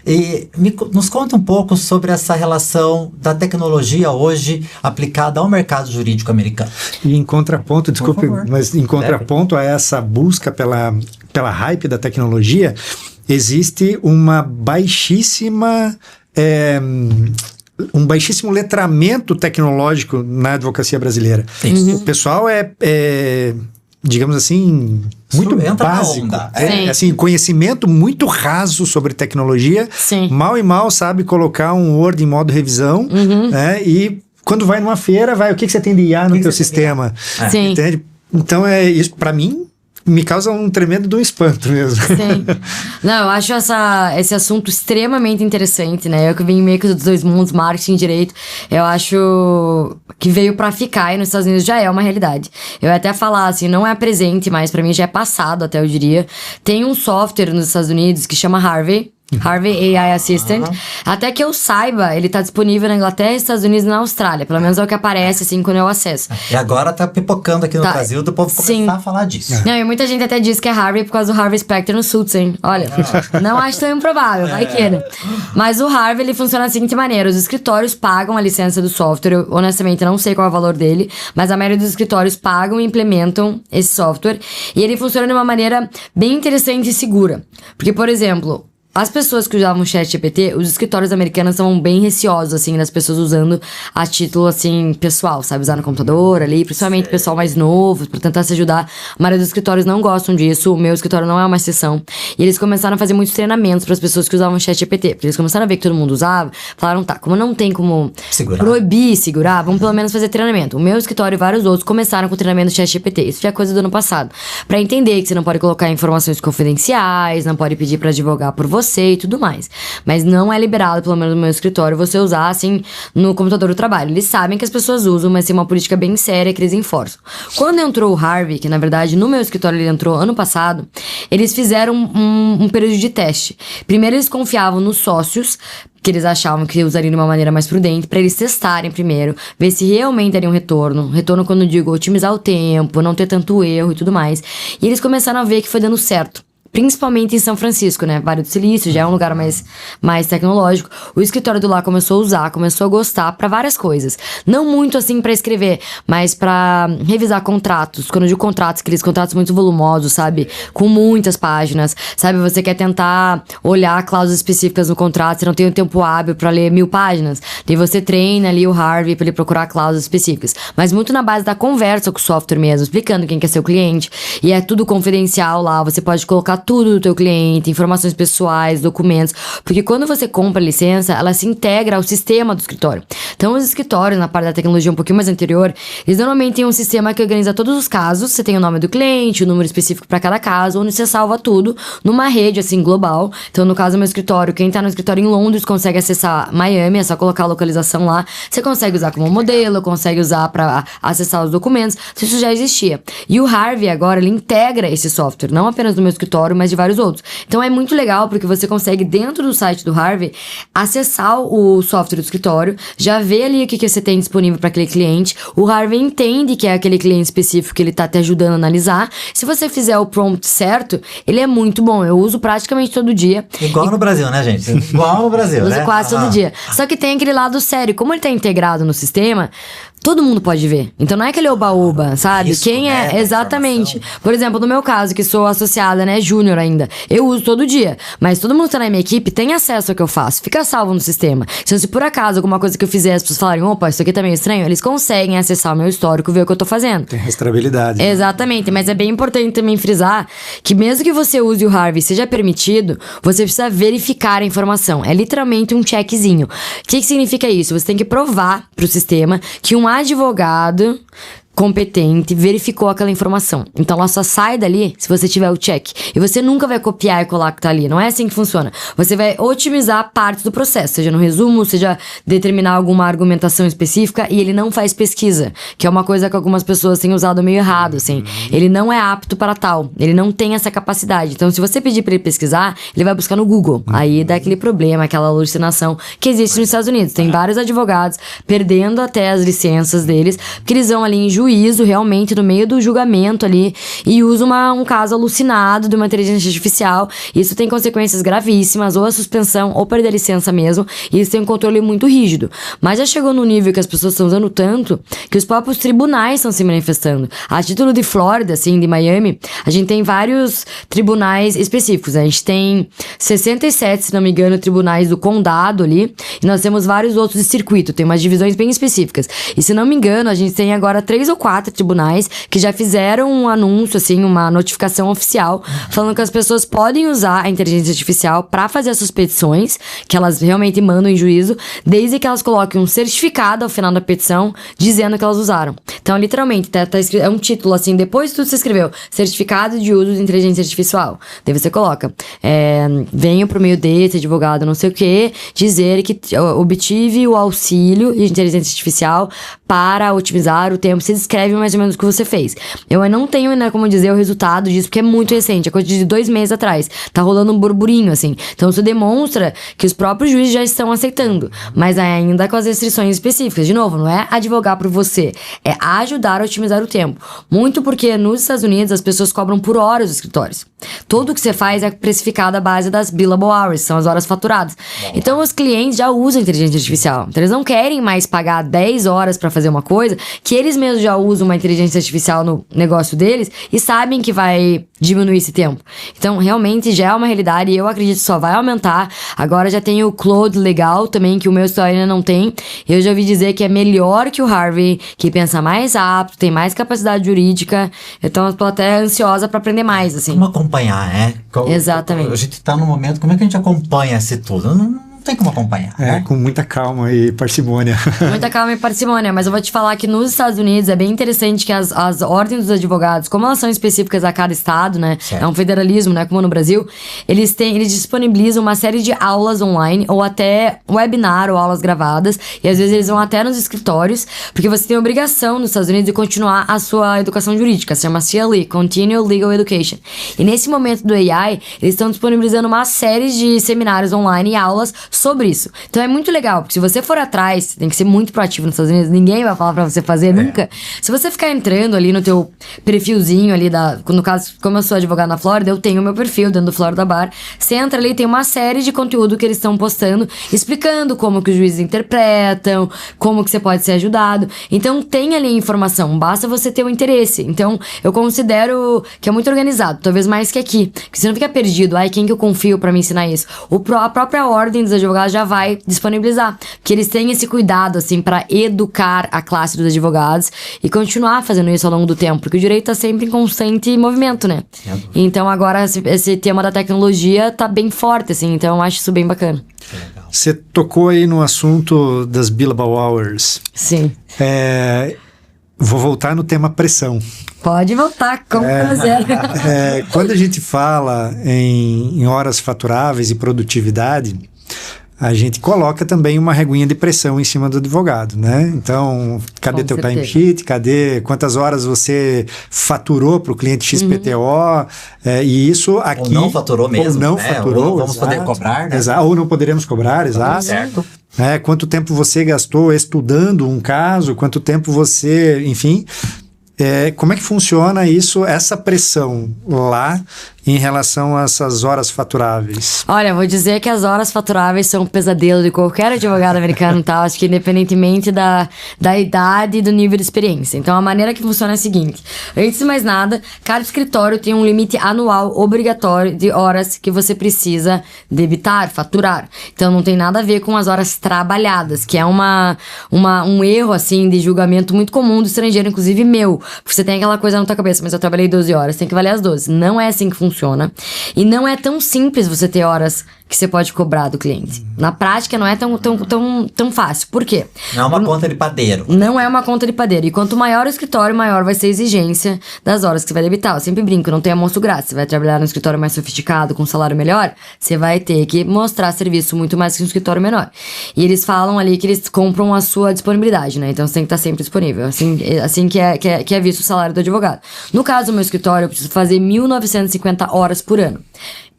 E nos conta um pouco sobre essa relação da tecnologia hoje aplicada ao mercado jurídico americano. E em contraponto, desculpe, mas em contraponto a essa busca pela hype da tecnologia, existe uma baixíssima... um baixíssimo letramento tecnológico na advocacia brasileira. O pessoal digamos assim, muito básico. Assim, conhecimento muito raso sobre tecnologia. Sim. Mal e mal sabe colocar um Word em modo revisão. E quando vai numa feira, o que você tem de IA no teu sistema? Sim. Entende? Então, isso para mim me causa um tremendo espanto mesmo. Sim. Não, eu acho esse assunto extremamente interessante, né? Eu que vim meio que dos dois mundos, marketing e direito, eu acho que veio pra ficar e nos Estados Unidos já é uma realidade. Eu ia até falar, assim, não é presente, mas pra mim já é passado até, eu diria. Tem um software nos Estados Unidos que chama Harvey AI Assistant. Até que eu saiba, ele tá disponível na Inglaterra, Estados Unidos e na Austrália. Pelo menos é o que aparece, assim, quando eu acesso. E agora tá pipocando aqui no Brasil, do povo começar a falar disso. Não, e muita gente até diz que é Harvey por causa do Harvey Specter no Suits, hein? Olha, não acho tão improvável, vai que, né? Mas o Harvey, ele funciona da seguinte maneira: os escritórios pagam a licença do software. Eu, honestamente, não sei qual é o valor dele, mas a maioria dos escritórios pagam e implementam esse software. E ele funciona de uma maneira bem interessante e segura. Porque, por exemplo, as pessoas que usavam o ChatGPT, os escritórios americanos estavam bem receosos, assim, das pessoas usando a título, assim, pessoal, sabe? Usar no computador ali, principalmente o pessoal mais novo, pra tentar se ajudar. A maioria dos escritórios não gostam disso, o meu escritório não é uma exceção. E eles começaram a fazer muitos treinamentos pras pessoas que usavam o ChatGPT, porque eles começaram a ver que todo mundo usava, falaram, tá, como não tem como proibir, segurar, vamos pelo menos fazer treinamento. O meu escritório e vários outros começaram com o treinamento do ChatGPT, isso já é coisa do ano passado. Pra entender que você não pode colocar informações confidenciais, não pode pedir pra advogar por você e tudo mais. Mas não é liberado, pelo menos no meu escritório, você usar, assim, no computador do trabalho. Eles sabem que as pessoas usam, mas tem uma política bem séria que eles enforçam. Quando entrou o Harvey, que na verdade no meu escritório ele entrou ano passado, eles fizeram um período de teste. Primeiro eles confiavam nos sócios, que eles achavam que usariam de uma maneira mais prudente, pra eles testarem primeiro, ver se realmente daria um retorno. Retorno quando eu digo otimizar o tempo, não ter tanto erro e tudo mais. E eles começaram a ver que foi dando certo. Principalmente em São Francisco, né? Vale do Silício, já é um lugar mais tecnológico. O escritório do lá começou a usar, começou a gostar pra várias coisas. Não muito assim pra escrever, mas pra revisar contratos. Quando eu digo contratos, aqueles contratos muito volumosos, sabe? Com muitas páginas, sabe? Você quer tentar olhar cláusulas específicas no contrato, você não tem um tempo hábil pra ler 1000 páginas. Daí você treina ali o Harvey pra ele procurar cláusulas específicas. Mas muito na base da conversa com o software mesmo, explicando quem quer ser o cliente. E é tudo confidencial lá, você pode colocar tudo do teu cliente, informações pessoais, documentos, porque quando você compra a licença, ela se integra ao sistema do escritório. Então, os escritórios, na parte da tecnologia um pouquinho mais anterior, eles normalmente têm um sistema que organiza todos os casos, você tem o nome do cliente, o número específico para cada caso, onde você salva tudo numa rede, assim, global. Então, no caso do meu escritório, quem tá no escritório em Londres consegue acessar Miami, é só colocar a localização lá, você consegue usar como modelo, consegue usar para acessar os documentos, isso já existia. E o Harvey agora, ele integra esse software, não apenas no meu escritório, mas de vários outros. Então é muito legal porque você consegue, dentro do site do Harvey, acessar o software do escritório, já ver ali o que você tem disponível para aquele cliente. O Harvey entende que é aquele cliente específico que ele tá te ajudando a analisar. Se você fizer o prompt certo, ele é muito bom. Eu uso praticamente todo dia. Igual no Brasil, né, gente? Igual no Brasil, uso né? Quase todo dia. Só que tem aquele lado sério. Como ele tá integrado no sistema, todo mundo pode ver. Então não é aquele oba-oba, sabe? Isso, quem é, né? exatamente. Por exemplo, no meu caso, que sou associada, né, júnior ainda, eu uso todo dia. Mas todo mundo que tá na minha equipe tem acesso ao que eu faço. Fica salvo no sistema. Então, se por acaso alguma coisa que eu fizer, as pessoas falarem, opa, isso aqui tá meio estranho, eles conseguem acessar o meu histórico, ver o que eu tô fazendo. Tem rastreabilidade. Exatamente, mas é bem importante também frisar que mesmo que você use o Harvey seja permitido, você precisa verificar a informação. É literalmente um checkzinho. O que significa isso? Você tem que provar pro sistema que um advogado competente verificou aquela informação. Então ela só sai dali se você tiver o check. E você nunca vai copiar e colar o que tá ali. Não é assim que funciona. Você vai otimizar partes do processo, seja no resumo, seja determinar alguma argumentação específica, e ele não faz pesquisa, que é uma coisa que algumas pessoas têm usado meio errado, assim. Ele não é apto para tal. Ele não tem essa capacidade. Então, se você pedir para ele pesquisar, ele vai buscar no Google. Aí dá aquele problema, aquela alucinação que existe nos Estados Unidos. Tem vários advogados perdendo até as licenças deles, porque eles vão ali em juízo, realmente, no meio do julgamento ali, e usam um caso alucinado de uma inteligência artificial. Isso tem consequências gravíssimas, ou a suspensão, ou perder a licença mesmo, e isso tem um controle muito rígido. Mas já chegou no nível que as pessoas estão usando tanto, que os próprios tribunais estão se manifestando. A título de Flórida, assim, de Miami, a gente tem vários tribunais específicos. A gente tem 67, se não me engano, tribunais do condado ali, e nós temos vários outros de circuito, tem umas divisões bem específicas. E se não me engano, a gente tem agora 3 ou 4 tribunais que já fizeram um anúncio, assim, uma notificação oficial, falando que as pessoas podem usar a inteligência artificial para fazer as suspeições, que elas realmente mandam em juízo, desde que elas coloquem um certificado ao final da petição, dizendo que elas usaram. Então, literalmente, tá escrito, é um título, assim, depois de tudo você escreveu, certificado de uso de inteligência artificial. Daí você coloca, venho por meio desse advogado, não sei o que, dizer que obtive o auxílio de inteligência artificial para otimizar o tempo. Você descreve mais ou menos o que você fez. Eu não tenho, né, como dizer, o resultado disso, porque é muito recente, é coisa de 2 meses atrás. Tá rolando um burburinho, assim. Então, isso demonstra que os próprios juízes já estão aceitando, mas ainda com as restrições específicas. De novo, não é advogar por você, é ajudar a otimizar o tempo. Muito porque nos Estados Unidos as pessoas cobram por horas os escritórios. Tudo que você faz é precificado à base das billable hours, são as horas faturadas. Então, os clientes já usam inteligência artificial. Então, eles não querem mais pagar 10 horas para fazer uma coisa, que eles mesmos já usam uma inteligência artificial no negócio deles e sabem que vai diminuir esse tempo. Então, realmente já é uma realidade e eu acredito que só vai aumentar. Agora já tem o Claude Legal também, que o meu escritório ainda não tem. Eu já ouvi dizer que é melhor que o Harvey, que pensa mais rápido, tem mais capacidade jurídica. Então, eu tô até ansiosa para aprender mais, assim. Como acompanhar, né? Exatamente. A gente tá no momento, como é que a gente acompanha esse tudo? Não tem como acompanhar, né? Com muita calma e parcimônia. Muita calma e parcimônia, mas eu vou te falar que nos Estados Unidos é bem interessante que as ordens dos advogados, como elas são específicas a cada estado, né? Certo. É um federalismo, né? Como no Brasil, eles disponibilizam uma série de aulas online, ou até webinar ou aulas gravadas, e às vezes eles vão até nos escritórios, porque você tem a obrigação nos Estados Unidos de continuar a sua educação jurídica, se chama CLE, Continual Legal Education. E nesse momento do AI, eles estão disponibilizando uma série de seminários online e aulas sobre isso. Então é muito legal, porque se você for atrás, tem que ser muito proativo nos Estados Unidos, ninguém vai falar pra você fazer nunca. Se você ficar entrando ali no teu perfilzinho ali no caso, como eu sou advogada na Flórida, eu tenho o meu perfil dentro do Florida Bar. Você entra ali, tem uma série de conteúdo que eles estão postando, explicando como que os juízes interpretam, como que você pode ser ajudado. Então tem ali informação, basta você ter o interesse. Então eu considero que é muito organizado, talvez mais que aqui, porque você não fica perdido, quem que eu confio pra me ensinar isso? A própria ordem dos advogados já vai disponibilizar, que eles têm esse cuidado, assim, pra educar a classe dos advogados e continuar fazendo isso ao longo do tempo, porque o direito tá sempre em constante movimento, né? Então agora esse tema da tecnologia tá bem forte, assim, então eu acho isso bem bacana. Você tocou aí no assunto das billable hours. Sim. Vou voltar no tema pressão. Pode voltar, como prazer. Quando a gente fala em horas faturáveis e produtividade, a gente coloca também uma reguinha de pressão em cima do advogado, né? Então, cadê teu timesheet? Quantas horas você faturou para o cliente XPTO? E isso aqui... Ou não faturou mesmo, ou não né? faturou, ou não vamos poder cobrar, né? Ou não poderemos cobrar, exato. Certo. Quanto tempo você gastou estudando um caso, quanto tempo você... Enfim... como é que funciona isso, essa pressão lá em relação a essas horas faturáveis? Olha, vou dizer que as horas faturáveis são um pesadelo de qualquer advogado americano, tá? Acho que independentemente da idade e do nível de experiência. Então, a maneira que funciona é a seguinte. Antes de mais nada, cada escritório tem um limite anual obrigatório de horas que você precisa debitar, faturar. Então, não tem nada a ver com as horas trabalhadas, que é um erro, assim, de julgamento muito comum do estrangeiro, inclusive meu. Porque você tem aquela coisa na tua cabeça, mas eu trabalhei 12 horas, tem que valer as 12. Não é assim que funciona. E não é tão simples você ter horas que você pode cobrar do cliente. Na prática não é tão fácil. Por quê? Não é uma conta de padeiro. Não é uma conta de padeiro. E quanto maior o escritório, maior vai ser a exigência das horas que você vai debitar. Eu sempre brinco, não tem almoço grátis. Você vai trabalhar num escritório mais sofisticado, com um salário melhor, você vai ter que mostrar serviço muito mais que um escritório menor. E eles falam ali que eles compram a sua disponibilidade, né? Então você tem que estar sempre disponível. Assim que é visto o salário do advogado. No caso do meu escritório, eu preciso fazer 1.950 horas por ano.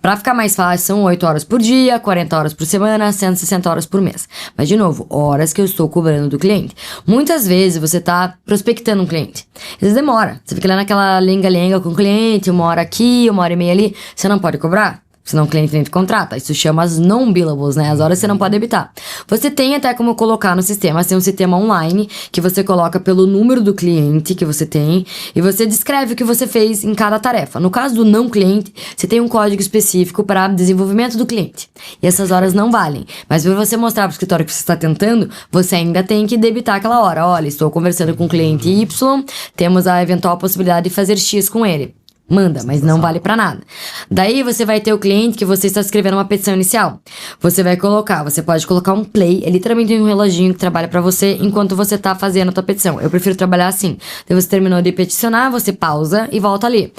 Pra ficar mais fácil, são 8 horas por dia, 40 horas por semana, 160 horas por mês. Mas, de novo, horas que eu estou cobrando do cliente. Muitas vezes você tá prospectando um cliente. Às vezes demora. Você fica lá naquela lenga-lenga com o cliente, 1 hora aqui, 1h30 ali. Você não pode cobrar. Senão o cliente nem te contrata. Isso chama as non-billables, né? As horas você não pode debitar. Você tem até como colocar no sistema. Você tem um sistema online que você coloca pelo número do cliente que você tem e você descreve o que você fez em cada tarefa. No caso do não cliente, você tem um código específico para desenvolvimento do cliente. E essas horas não valem. Mas para você mostrar para o escritório que você está tentando, você ainda tem que debitar aquela hora. Olha, estou conversando com o cliente Y, temos a eventual possibilidade de fazer X com ele. Manda, mas não vale pra nada. Daí você vai ter o cliente que você está escrevendo uma petição inicial. Você pode colocar um play, é literalmente um reloginho que trabalha pra você enquanto você tá fazendo a tua petição. Eu prefiro trabalhar assim. Daí você terminou de peticionar, você pausa e volta ali.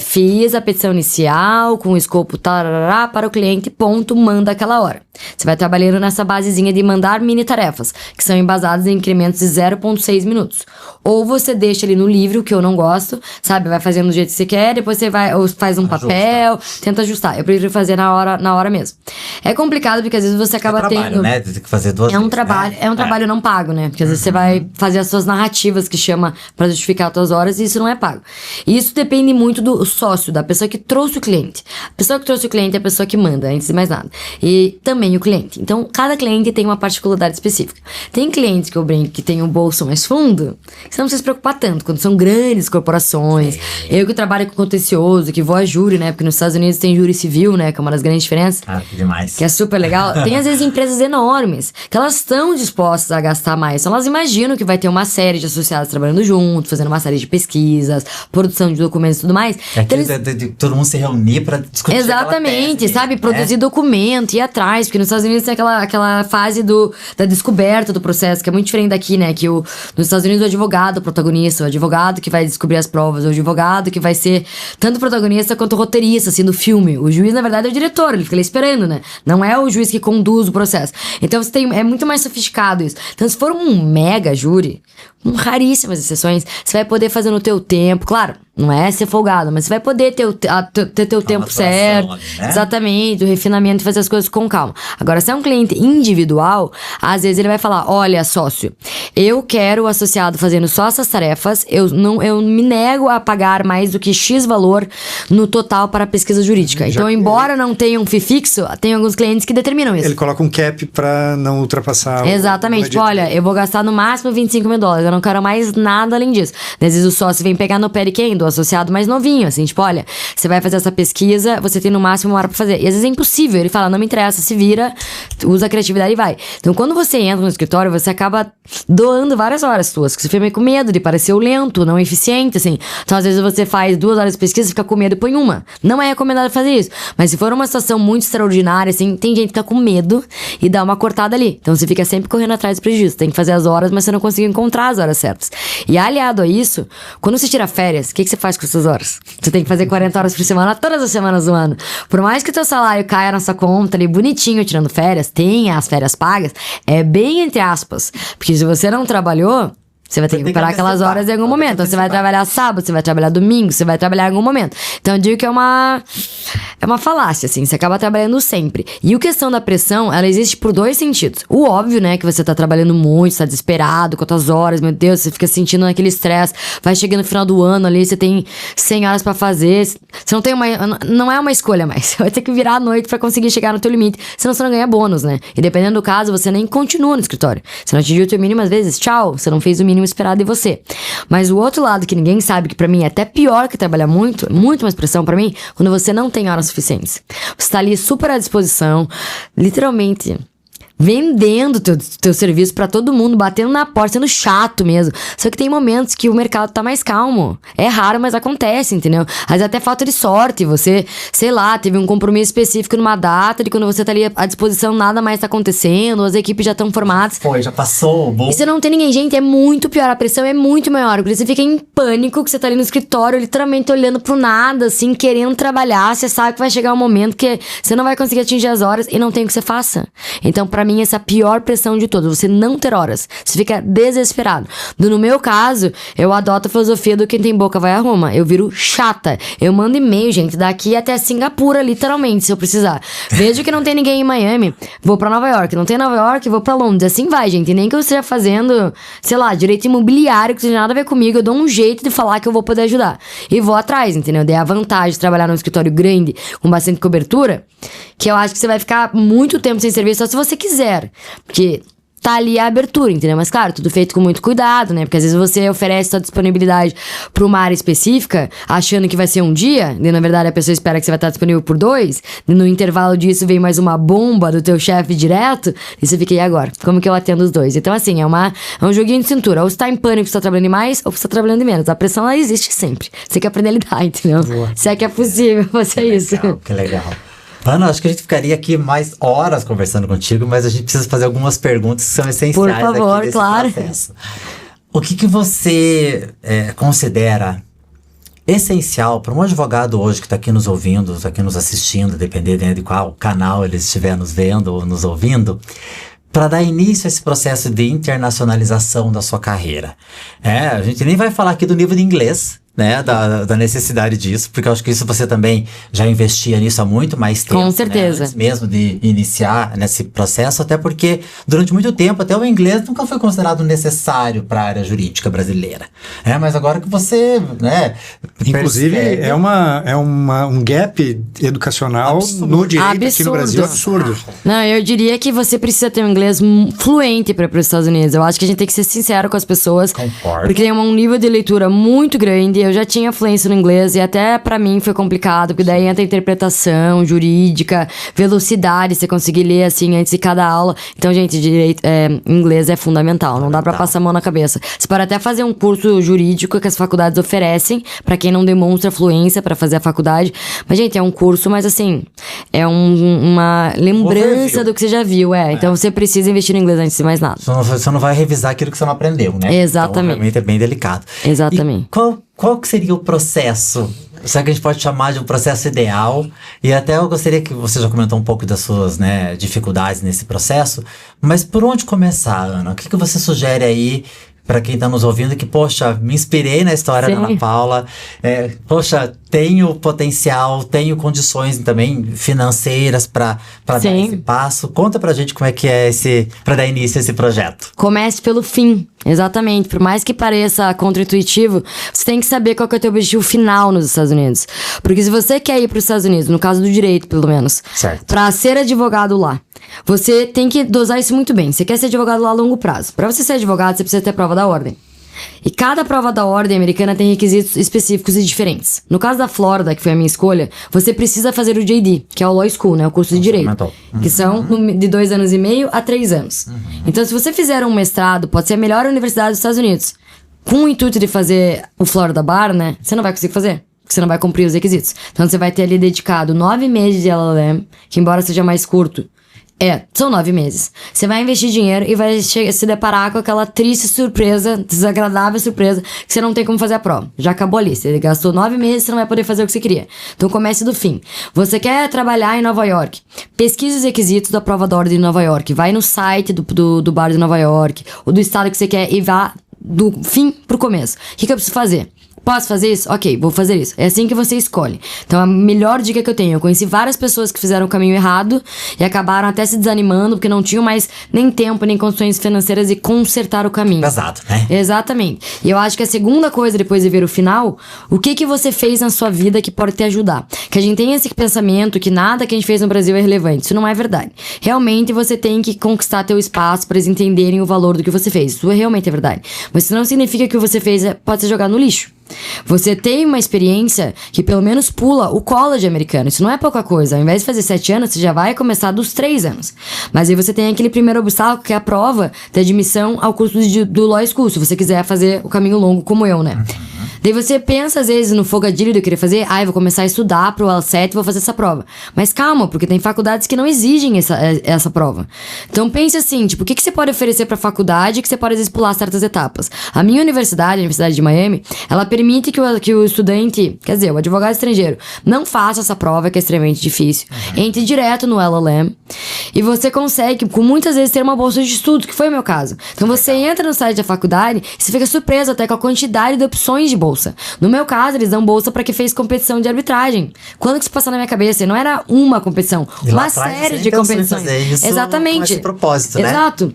Fiz a petição inicial com o escopo tarará para o cliente, ponto, manda aquela hora. Você vai trabalhando nessa basezinha de mandar mini tarefas, que são embasadas em incrementos de 0,6 minutos. Ou você deixa ali no livro, que eu não gosto, sabe? Vai fazendo do jeito que você quer, depois você vai, ou faz um papel, tenta ajustar. Eu prefiro fazer na hora mesmo. É complicado porque às vezes você acaba tendo... né? Tem que fazer duas vezes, trabalho, é um trabalho não pago, né? Porque às vezes você vai fazer as suas narrativas, que chama pra justificar as suas horas, e isso não é pago. E isso depende muito do sócio, da pessoa que trouxe o cliente. A pessoa que trouxe o cliente é a pessoa que manda, antes de mais nada. E também o cliente. Então, cada cliente tem uma particularidade específica. Tem clientes que eu brinco que tem um bolso mais fundo, que você não precisa se preocupar tanto, quando são grandes corporações. Eu que trabalho com contencioso, que vou a júri, né? Porque nos Estados Unidos tem júri civil, né? Que é uma das grandes diferenças. Que demais. Que é super legal. Tem, às vezes, empresas enormes, que elas estão dispostas a gastar mais. Então, elas imaginam que vai ter uma série de associados trabalhando junto, fazendo uma série de pesquisas, produção de documentos e tudo mais. Então, de todo mundo se reunir pra discutir. Exatamente, tese, sabe? Produzir documento, ir atrás. Porque nos Estados Unidos tem aquela fase da descoberta do processo, que é muito diferente daqui, né? Que nos Estados Unidos o advogado é o protagonista, o advogado que vai descobrir as provas, o advogado que vai ser tanto protagonista quanto roteirista, assim, do filme. O juiz, na verdade, é o diretor, ele fica ali esperando, né? Não é o juiz que conduz o processo. Então é muito mais sofisticado isso. Então, se for um mega júri, com raríssimas exceções, você vai poder fazer no teu tempo, claro. Não é ser folgado, mas você vai poder ter teu tempo certo. Ali, né? Exatamente, o refinamento e fazer as coisas com calma. Agora, se é um cliente individual, às vezes ele vai falar: olha, sócio, eu quero o associado fazendo só essas tarefas, eu me nego a pagar mais do que X valor no total para a pesquisa jurídica. Então, embora não tenha um FII fixo, tem alguns clientes que determinam isso. Ele coloca um cap para não ultrapassar. Exatamente, tipo, olha, eu vou gastar no máximo $25 mil, eu não quero mais nada além disso. Às vezes o sócio vem pegar no pé de quem? Do associado mais novinho, assim, tipo, olha, você vai fazer essa pesquisa, você tem no máximo 1 hora pra fazer. E às vezes é impossível, ele fala, não me interessa, se vira, usa a criatividade e vai. Então, quando você entra no escritório, você acaba doando várias horas suas, que você fica meio com medo de parecer lento, não eficiente, assim. Então, às vezes você faz 2 horas de pesquisa, fica com medo e põe 1. Não é recomendado fazer isso. Mas se for uma situação muito extraordinária, assim, tem gente que fica com medo e dá uma cortada ali. Então, você fica sempre correndo atrás do prejuízo. Tem que fazer as horas, mas você não consegue encontrar as horas certas. E aliado a isso, quando você tira férias, o que você faz com essas horas? Você tem que fazer 40 horas por semana, todas as semanas do ano. Por mais que o teu salário caia na sua conta ali, bonitinho, tirando férias, tem as férias pagas, é bem entre aspas. Porque se você não trabalhou, você vai ter que recuperar aquelas horas em algum momento. Então, você vai trabalhar sábado, você vai trabalhar domingo, você vai trabalhar em algum momento. Então, eu digo que é uma falácia, assim. Você acaba trabalhando sempre. E a questão da pressão, ela existe por 2 sentidos. O óbvio, né, que você tá trabalhando muito, tá desesperado, quantas horas, meu Deus, você fica sentindo aquele estresse. Vai chegando no final do ano ali, você tem 100 horas pra fazer. Você não tem não é uma escolha mais. Você vai ter que virar à noite pra conseguir chegar no teu limite. Senão você não ganha bônus, né? E dependendo do caso, você nem continua no escritório. Você não atingiu o teu mínimo, às vezes, tchau. Você não fez o mínimo esperado de você. Mas o outro lado que ninguém sabe, que pra mim é até pior que trabalhar muito mais pressão pra mim, quando você não tem horas suficientes. Você tá ali super à disposição, literalmente vendendo teu serviço pra todo mundo, batendo na porta, sendo chato mesmo. Só que tem momentos que o mercado tá mais calmo. É raro, mas acontece, entendeu? Às vezes até falta de sorte. Você, sei lá, teve um compromisso específico numa data, de quando você tá ali à disposição, nada mais tá acontecendo, as equipes já estão formadas. Foi, já passou. Bom. E você não tem ninguém. Gente, é muito pior. A pressão é muito maior. Porque você fica em pânico, que você tá ali no escritório, literalmente olhando pro nada, assim, querendo trabalhar. Você sabe que vai chegar um momento que você não vai conseguir atingir as horas e não tem o que você faça. Então, pra mim, essa é a pior pressão de todas. Você não ter horas. Você fica desesperado. No meu caso, eu adoto a filosofia do quem tem boca vai arruma. Eu viro chata. Eu mando e-mail, gente, daqui até Singapura, literalmente, se eu precisar. Vejo que não tem ninguém em Miami, vou pra Nova York. Não tem Nova York, vou pra Londres. Assim vai, gente. E nem que eu esteja fazendo, sei lá, direito imobiliário, que não tem nada a ver comigo, eu dou um jeito de falar que eu vou poder ajudar. E vou atrás, entendeu? Daí a vantagem de trabalhar num escritório grande, com bastante cobertura, que eu acho que você vai ficar muito tempo sem serviço só se você quiser. Porque tá ali a abertura, entendeu? Mas claro, tudo feito com muito cuidado, né? Porque às vezes você oferece sua disponibilidade pra uma área específica, achando que vai ser um dia, e na verdade a pessoa espera que você vai estar disponível por 2, e no intervalo disso vem mais uma bomba do teu chefe direto, e você fica, e agora? Como que eu atendo os dois? Então assim, é um joguinho de cintura. Ou você tá em pânico, você tá trabalhando demais, ou você tá trabalhando de menos. A pressão, ela existe sempre. Você tem que aprender a lidar, entendeu? Boa. Se é que é possível fazer isso. Legal, que legal. Ana, acho que a gente ficaria aqui mais horas conversando contigo, mas a gente precisa fazer algumas perguntas que são essenciais. Por favor, aqui nesse claro. processo. O que você considera essencial para um advogado hoje que está aqui nos ouvindo, está aqui nos assistindo, dependendo de qual canal ele estiver nos vendo ou nos ouvindo, para dar início a esse processo de internacionalização da sua carreira? A gente nem vai falar aqui do nível de inglês, né, da necessidade disso, porque eu acho que isso você também já investia nisso há muito mais tempo. Com certeza. Né, antes mesmo de iniciar nesse processo, até porque durante muito tempo até o inglês nunca foi considerado necessário para a área jurídica brasileira. Mas agora que você, né, inclusive percebe, um gap educacional absurdo. No direito aqui no Brasil absurdo. Não, eu diria que você precisa ter um inglês fluente para ir para os Estados Unidos. Eu acho que a gente tem que ser sincero com as pessoas. Concordo. Porque tem um nível de leitura muito grande. Eu já tinha fluência no inglês e até pra mim foi complicado, porque daí entra interpretação jurídica, velocidade, você conseguir ler assim antes de cada aula. Então, gente, inglês é fundamental, não dá pra passar a mão na cabeça. Você pode até fazer um curso jurídico que as faculdades oferecem, pra quem não demonstra fluência pra fazer a faculdade. Mas, gente, é um curso, mas assim, é uma lembrança do que você já viu, Então, você precisa investir no inglês antes de mais nada. Você não vai revisar aquilo que você não aprendeu, né? Exatamente. Então, realmente é bem delicado. Exatamente. E qual que seria o processo? Será que a gente pode chamar de um processo ideal? E até eu gostaria que você já comentou um pouco das suas, né, dificuldades nesse processo, mas por onde começar, Ana? O que você sugere aí para quem está nos ouvindo que, poxa, me inspirei na história da Ana Paula, poxa, tenho potencial, tenho condições também financeiras para dar esse passo. Conta pra gente como é que é para dar início a esse projeto. Comece pelo fim, exatamente. Por mais que pareça contra-intuitivo, você tem que saber qual que é o teu objetivo final nos Estados Unidos. Porque se você quer ir para os Estados Unidos, no caso do direito, pelo menos, para ser advogado lá, você tem que dosar isso muito bem. Você quer ser advogado lá a longo prazo. Para você ser advogado, você precisa ter a prova da ordem. E cada prova da ordem americana tem requisitos específicos e diferentes. No caso da Flórida, que foi a minha escolha, você precisa fazer o JD, que é o Law School, né? O curso de Direito. Que são de 2 anos e meio a 3 anos. Então, se você fizer um mestrado, pode ser a melhor universidade dos Estados Unidos, com o intuito de fazer o Florida Bar, né? Você não vai conseguir fazer, porque você não vai cumprir os requisitos. Então, você vai ter ali dedicado 9 meses de LLM, que embora seja mais curto, são 9 meses. Você vai investir dinheiro e vai se deparar com aquela triste surpresa, desagradável surpresa, que você não tem como fazer a prova. Já acabou ali. Você gastou 9 meses, você não vai poder fazer o que você queria. Então comece do fim. Você quer trabalhar em Nova York? Pesquise os requisitos da prova da ordem de Nova York. Vai no site do bar de Nova York, ou do estado que você quer, e vá do fim pro começo. O que eu preciso fazer? Posso fazer isso? Ok, vou fazer isso. É assim que você escolhe. Então, a melhor dica que eu tenho, eu conheci várias pessoas que fizeram o caminho errado e acabaram até se desanimando porque não tinham mais nem tempo, nem condições financeiras de consertar o caminho. Pesado, né? Exatamente. E eu acho que a segunda coisa, depois de ver o final, o que você fez na sua vida que pode te ajudar? Que a gente tem esse pensamento que nada que a gente fez no Brasil é relevante. Isso não é verdade. Realmente, você tem que conquistar teu espaço para eles entenderem o valor do que você fez. Isso realmente é verdade. Mas isso não significa que o que você fez pode ser jogado no lixo. Você tem uma experiência que pelo menos pula o college americano. Isso não é pouca coisa. Ao invés de fazer 7 anos, você já vai começar dos 3 anos. Mas aí você tem aquele primeiro obstáculo, que é a prova de admissão ao curso do Law School, se você quiser fazer o caminho longo como eu, né? Daí você pensa, às vezes, no fogadilho de querer fazer, eu vou começar a estudar pro L7 e vou fazer essa prova. Mas calma, porque tem faculdades que não exigem essa prova. Então pense assim, tipo, o que você pode oferecer pra faculdade que você pode, às vezes, pular certas etapas? A minha universidade, a Universidade de Miami, ela permite que o estudante, quer dizer, o advogado estrangeiro, não faça essa prova, que é extremamente difícil. Entre direto no LLM e você consegue, com muitas vezes, ter uma bolsa de estudo, que foi o meu caso. Então você entra no site da faculdade e você fica surpreso até com a quantidade de opções de bolsa. No meu caso, eles dão bolsa pra quem fez competição de arbitragem. Quando que isso passou na minha cabeça? Não era uma competição, uma série de competições. Exatamente. Com esse propósito, né? Exato.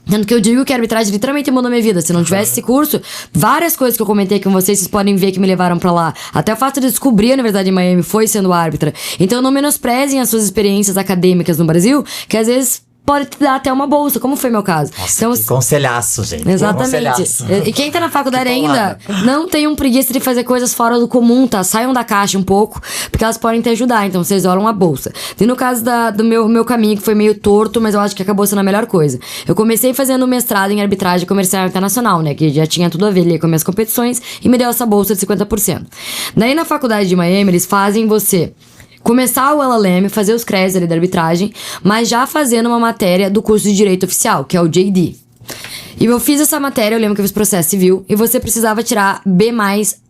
Tanto que eu digo que a arbitragem literalmente mudou minha vida. Se não tivesse esse curso, várias coisas que eu comentei com vocês podem ver que me levaram pra lá. Até o fato de descobrir a Universidade de Miami foi sendo árbitra. Então não menosprezem as suas experiências acadêmicas no Brasil, que às vezes pode te dar até uma bolsa, como foi meu caso. Nossa, então, que conselhaço, gente. Exatamente. Conselhaço. E quem tá na faculdade ainda, não tenham preguiça de fazer coisas fora do comum, tá? Saiam da caixa um pouco, porque elas podem te ajudar. Então, vocês olham a bolsa. E no caso do meu caminho, que foi meio torto, mas eu acho que acabou sendo a melhor coisa. Eu comecei fazendo mestrado em arbitragem comercial internacional, né? Que já tinha tudo a ver ali com minhas competições, e me deu essa bolsa de 50%. Daí, na faculdade de Miami, eles fazem você começar o LLM, fazer os créditos ali da arbitragem, mas já fazendo uma matéria do curso de Direito Oficial, que é o JD. E eu fiz essa matéria, eu lembro que eu fiz processo civil, e você precisava tirar B+,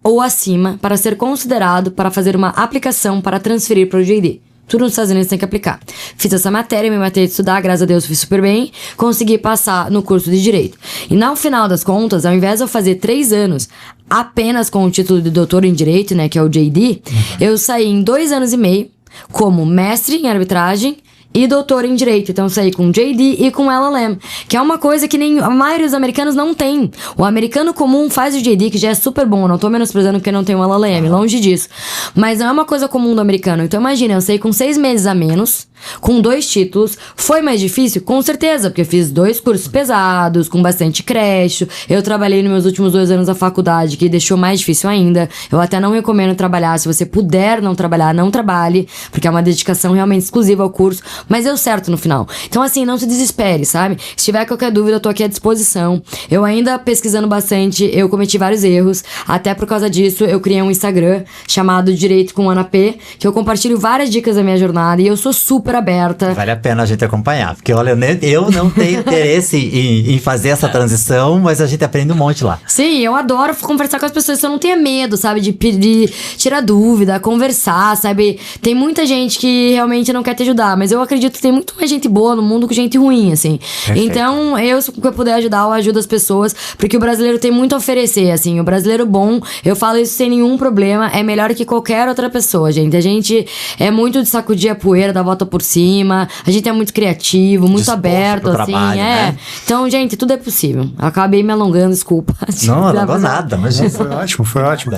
ou acima, para ser considerado para fazer uma aplicação para transferir para o JD. Tudo nos Estados Unidos tem que aplicar. Fiz essa matéria, me matei de estudar, graças a Deus fui super bem, consegui passar no curso de Direito. E no final das contas, ao invés de eu fazer 3 anos apenas com o título de doutor em Direito, né, que é o JD, eu saí em 2 anos e meio como mestre em arbitragem e doutor em Direito. Então eu saí com JD e com LLM, que é uma coisa que nem a maioria dos americanos não tem. O americano comum faz o JD, que já é super bom. Eu não tô menosprezando porque não tem um LLM, longe disso. Mas não é uma coisa comum do americano. Então imagina, eu saí com 6 meses a menos, com 2 títulos. Foi mais difícil? Com certeza, porque eu fiz 2 cursos pesados, com bastante crédito. Eu trabalhei nos meus últimos 2 anos da faculdade, que deixou mais difícil ainda. Eu até não recomendo trabalhar. Se você puder não trabalhar, não trabalhe, porque é uma dedicação realmente exclusiva ao curso. Mas deu certo no final. Então, assim, não se desespere, sabe? Se tiver qualquer dúvida, eu tô aqui à disposição. Eu ainda pesquisando bastante, eu cometi vários erros. Até por causa disso, eu criei um Instagram chamado Direito com Ana P, que eu compartilho várias dicas da minha jornada e eu sou super aberta. Vale a pena a gente acompanhar. Porque, olha, eu não tenho interesse em fazer essa transição, mas a gente aprende um monte lá. Sim, eu adoro conversar com as pessoas. Eu não tenho medo, sabe? De tirar dúvida, conversar, sabe? Tem muita gente que realmente não quer te ajudar, mas eu acredito que tem muito mais gente boa no mundo que gente ruim, assim. Perfeito. Então, se eu puder ajudar, eu ajudo as pessoas, porque o brasileiro tem muito a oferecer, assim. O brasileiro bom, eu falo isso sem nenhum problema, é melhor que qualquer outra pessoa, gente. A gente é muito de sacudir a poeira, dar a volta por cima, a gente é muito criativo, muito aberto, assim. Trabalho, né? Então, gente, tudo é possível. Eu acabei me alongando, desculpa. Não alongou nada, mas foi ótimo, foi ótimo.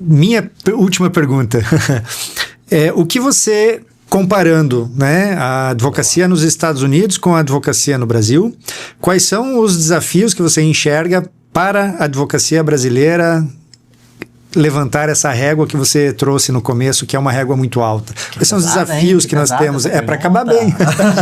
Minha última pergunta. O que você, comparando, né, a advocacia nos Estados Unidos com a advocacia no Brasil, quais são os desafios que você enxerga para a advocacia brasileira levantar essa régua que você trouxe no começo, que é uma régua muito alta? Quais são os desafios que nós temos? É para acabar bem.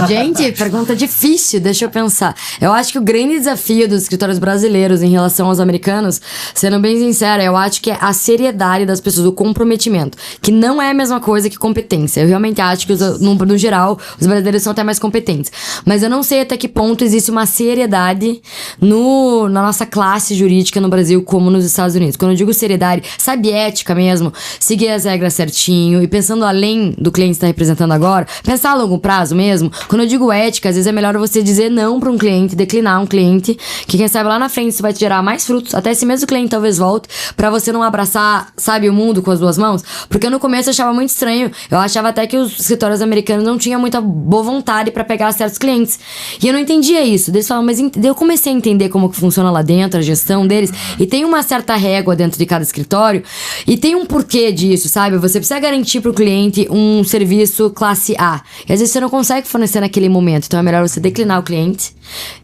Gente, pergunta difícil, deixa eu pensar. Eu acho que o grande desafio dos escritórios brasileiros em relação aos americanos, sendo bem sincera, eu acho que é a seriedade das pessoas, o comprometimento, que não é a mesma coisa que competência. Eu realmente acho que, no geral, os brasileiros são até mais competentes. Mas eu não sei até que ponto existe uma seriedade na nossa classe jurídica no Brasil como nos Estados Unidos. Quando eu digo seriedade, sabe, ética mesmo, seguir as regras certinho e pensando além do cliente que está representando agora, pensar a longo prazo mesmo. Quando eu digo ética, às vezes é melhor você dizer não para um cliente, declinar um cliente, que quem sabe lá na frente isso vai te gerar mais frutos, até esse mesmo cliente talvez volte, para você não abraçar, sabe, o mundo com as 2 mãos. Porque no começo eu achava muito estranho, eu achava até que os escritórios americanos não tinham muita boa vontade para pegar certos clientes. E eu não entendia isso. Eles falavam, mas eu comecei a entender como que funciona lá dentro, a gestão deles, e tem uma certa régua dentro de cada escritório, escritório. E tem um porquê disso, sabe? Você precisa garantir pro cliente um serviço classe A. E às vezes você não consegue fornecer naquele momento. Então é melhor você declinar o cliente,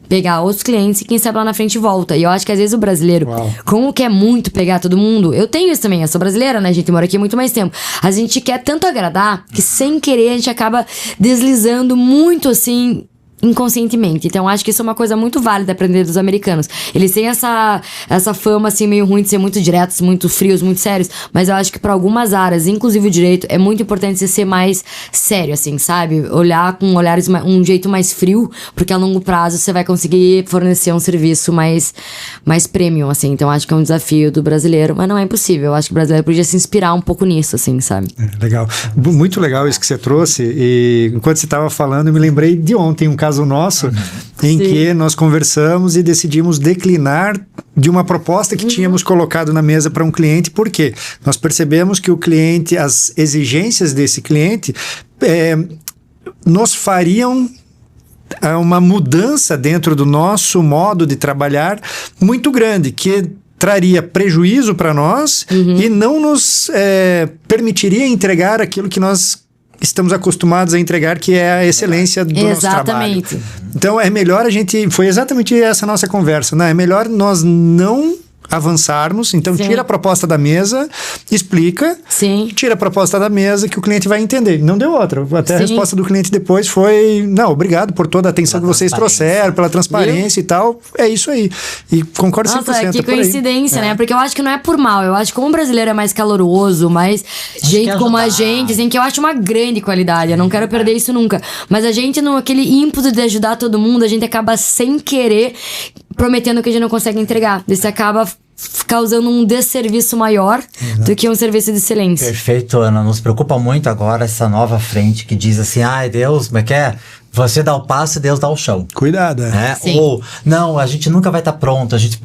pegar outros clientes e quem sabe lá na frente volta. E eu acho que às vezes o brasileiro, como quer muito pegar todo mundo, eu tenho isso também, eu sou brasileira, né? A gente mora aqui há muito mais tempo. A gente quer tanto agradar que sem querer a gente acaba deslizando muito assim, inconscientemente. Então acho que isso é uma coisa muito válida aprender dos americanos. Eles têm essa fama assim meio ruim de ser muito diretos, muito frios, muito sérios, mas eu acho que para algumas áreas, inclusive o direito, é muito importante você ser mais sério assim, sabe? Olhar com um jeito mais frio, porque a longo prazo você vai conseguir fornecer um serviço mais premium assim. Então acho que é um desafio do brasileiro, mas não é impossível. Eu acho que o brasileiro podia se inspirar um pouco nisso assim, sabe? Legal. Muito legal isso que você trouxe, e enquanto você estava falando eu me lembrei de ontem um caso nosso, em que nós conversamos e decidimos declinar de uma proposta que tínhamos colocado na mesa para um cliente. Por quê? Nós percebemos que o cliente, as exigências desse cliente nos fariam uma mudança dentro do nosso modo de trabalhar muito grande, que traria prejuízo para nós e não nos permitiria entregar aquilo que nós estamos acostumados a entregar, que é a excelência do nosso trabalho. Então é melhor foi exatamente essa nossa conversa, né? É melhor nós não avançarmos, então tira a proposta da mesa, explica, tira a proposta da mesa que o cliente vai entender. Não deu outra. Até a resposta do cliente depois foi, não, obrigado por toda a atenção que vocês trouxeram, pela transparência e tal. É isso aí. E concordo 100%. Nossa, que coincidência, né? Porque eu acho que não é por mal. Eu acho que como o brasileiro é mais caloroso, mais gente como a gente, assim, que eu acho uma grande qualidade. Eu não quero perder isso nunca. Mas a gente, aquele ímpeto de ajudar todo mundo, a gente acaba sem querer prometendo que a gente não consegue entregar. Você acaba causando um desserviço maior do que um serviço de excelência. Perfeito, Ana. Nos preocupa muito agora essa nova frente que diz assim, ai Deus, como é que é? Você dá o passo e Deus dá o chão. Cuidado, Ou, não, a gente nunca vai estar pronto, a gente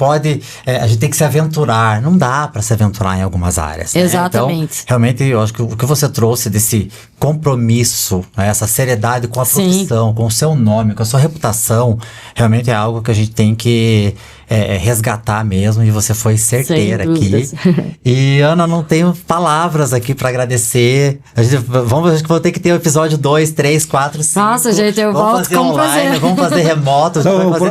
tem que se aventurar. Não dá para se aventurar em algumas áreas. Exatamente. Né? Então, realmente, eu acho que o que você trouxe desse compromisso, essa seriedade com a profissão, com o seu nome, com a sua reputação, realmente é algo que a gente tem que resgatar mesmo, e você foi certeira aqui. E, Ana, não tenho palavras aqui para agradecer. Acho que vou ter que ter o episódio 2, 3, 4, 5. Nossa, gente, eu volto com online, vamos fazer remoto.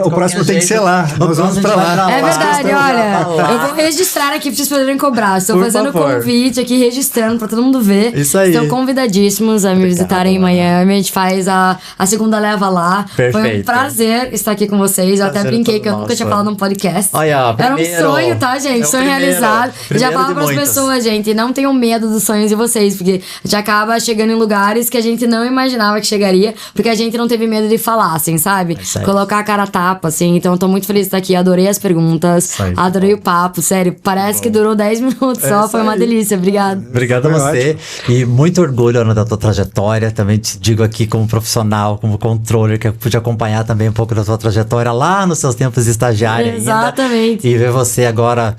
O próximo tem que ser lá. Nós vamos pra lá. É verdade, olha. Eu vou registrar aqui pra vocês poderem cobrar. Estou fazendo o convite aqui, registrando pra todo mundo ver. Isso aí. Estão convidadíssimos a me visitarem em Miami. A gente faz a segunda leva lá. Perfeito. Foi um prazer estar aqui com vocês. Eu até brinquei que eu nunca tinha falado num podcast. Olha, era um sonho, tá, gente? Sonho realizado. Já falo pras pessoas, gente, não tenham medo dos sonhos de vocês, porque a gente acaba chegando em lugares que a gente não imaginava que chegaria, porque a gente não teve medo de falar, assim, sabe? Colocar a cara a tapa, assim. Então, eu tô muito feliz de estar aqui. Adorei as perguntas, adorei o papo, sério. Parece que durou 10 minutos só, foi uma delícia. Obrigado. Obrigado a você. E muito orgulho, Ana, da tua trajetória. Também te digo aqui como profissional, como controller, que eu pude acompanhar também um pouco da tua trajetória lá nos seus tempos de estagiária. Exatamente. E ver você agora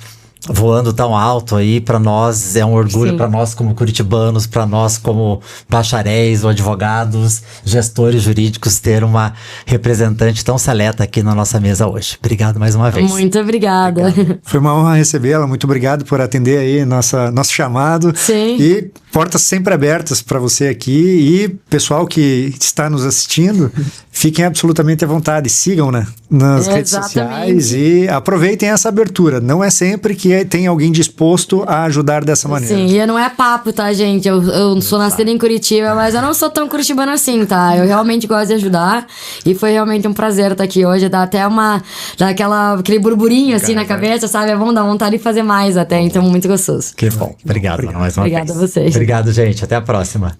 voando tão alto aí, para nós é um orgulho, para nós como curitibanos, para nós como bacharéis ou advogados, gestores jurídicos, ter uma representante tão seleta aqui na nossa mesa hoje. Obrigado mais uma vez. Muito obrigada. Obrigado. Foi uma honra recebê-la, muito obrigado por atender aí nosso chamado. Sim. E portas sempre abertas para você aqui, e pessoal que está nos assistindo, fiquem absolutamente à vontade, sigam, né, nas redes sociais e aproveitem essa abertura. Não é sempre que tem alguém disposto a ajudar dessa maneira. Sim, e não é papo, tá, gente? Eu sou nascida em Curitiba, mas eu não sou tão curitibana assim, tá? Eu realmente gosto de ajudar, e foi realmente um prazer estar aqui hoje. Dá até aquele burburinho assim na cabeça, sabe? É bom, dá vontade de fazer mais até, então muito gostoso. Que bom. Obrigado mais uma vez. Obrigada a vocês. Obrigado, gente. Até a próxima.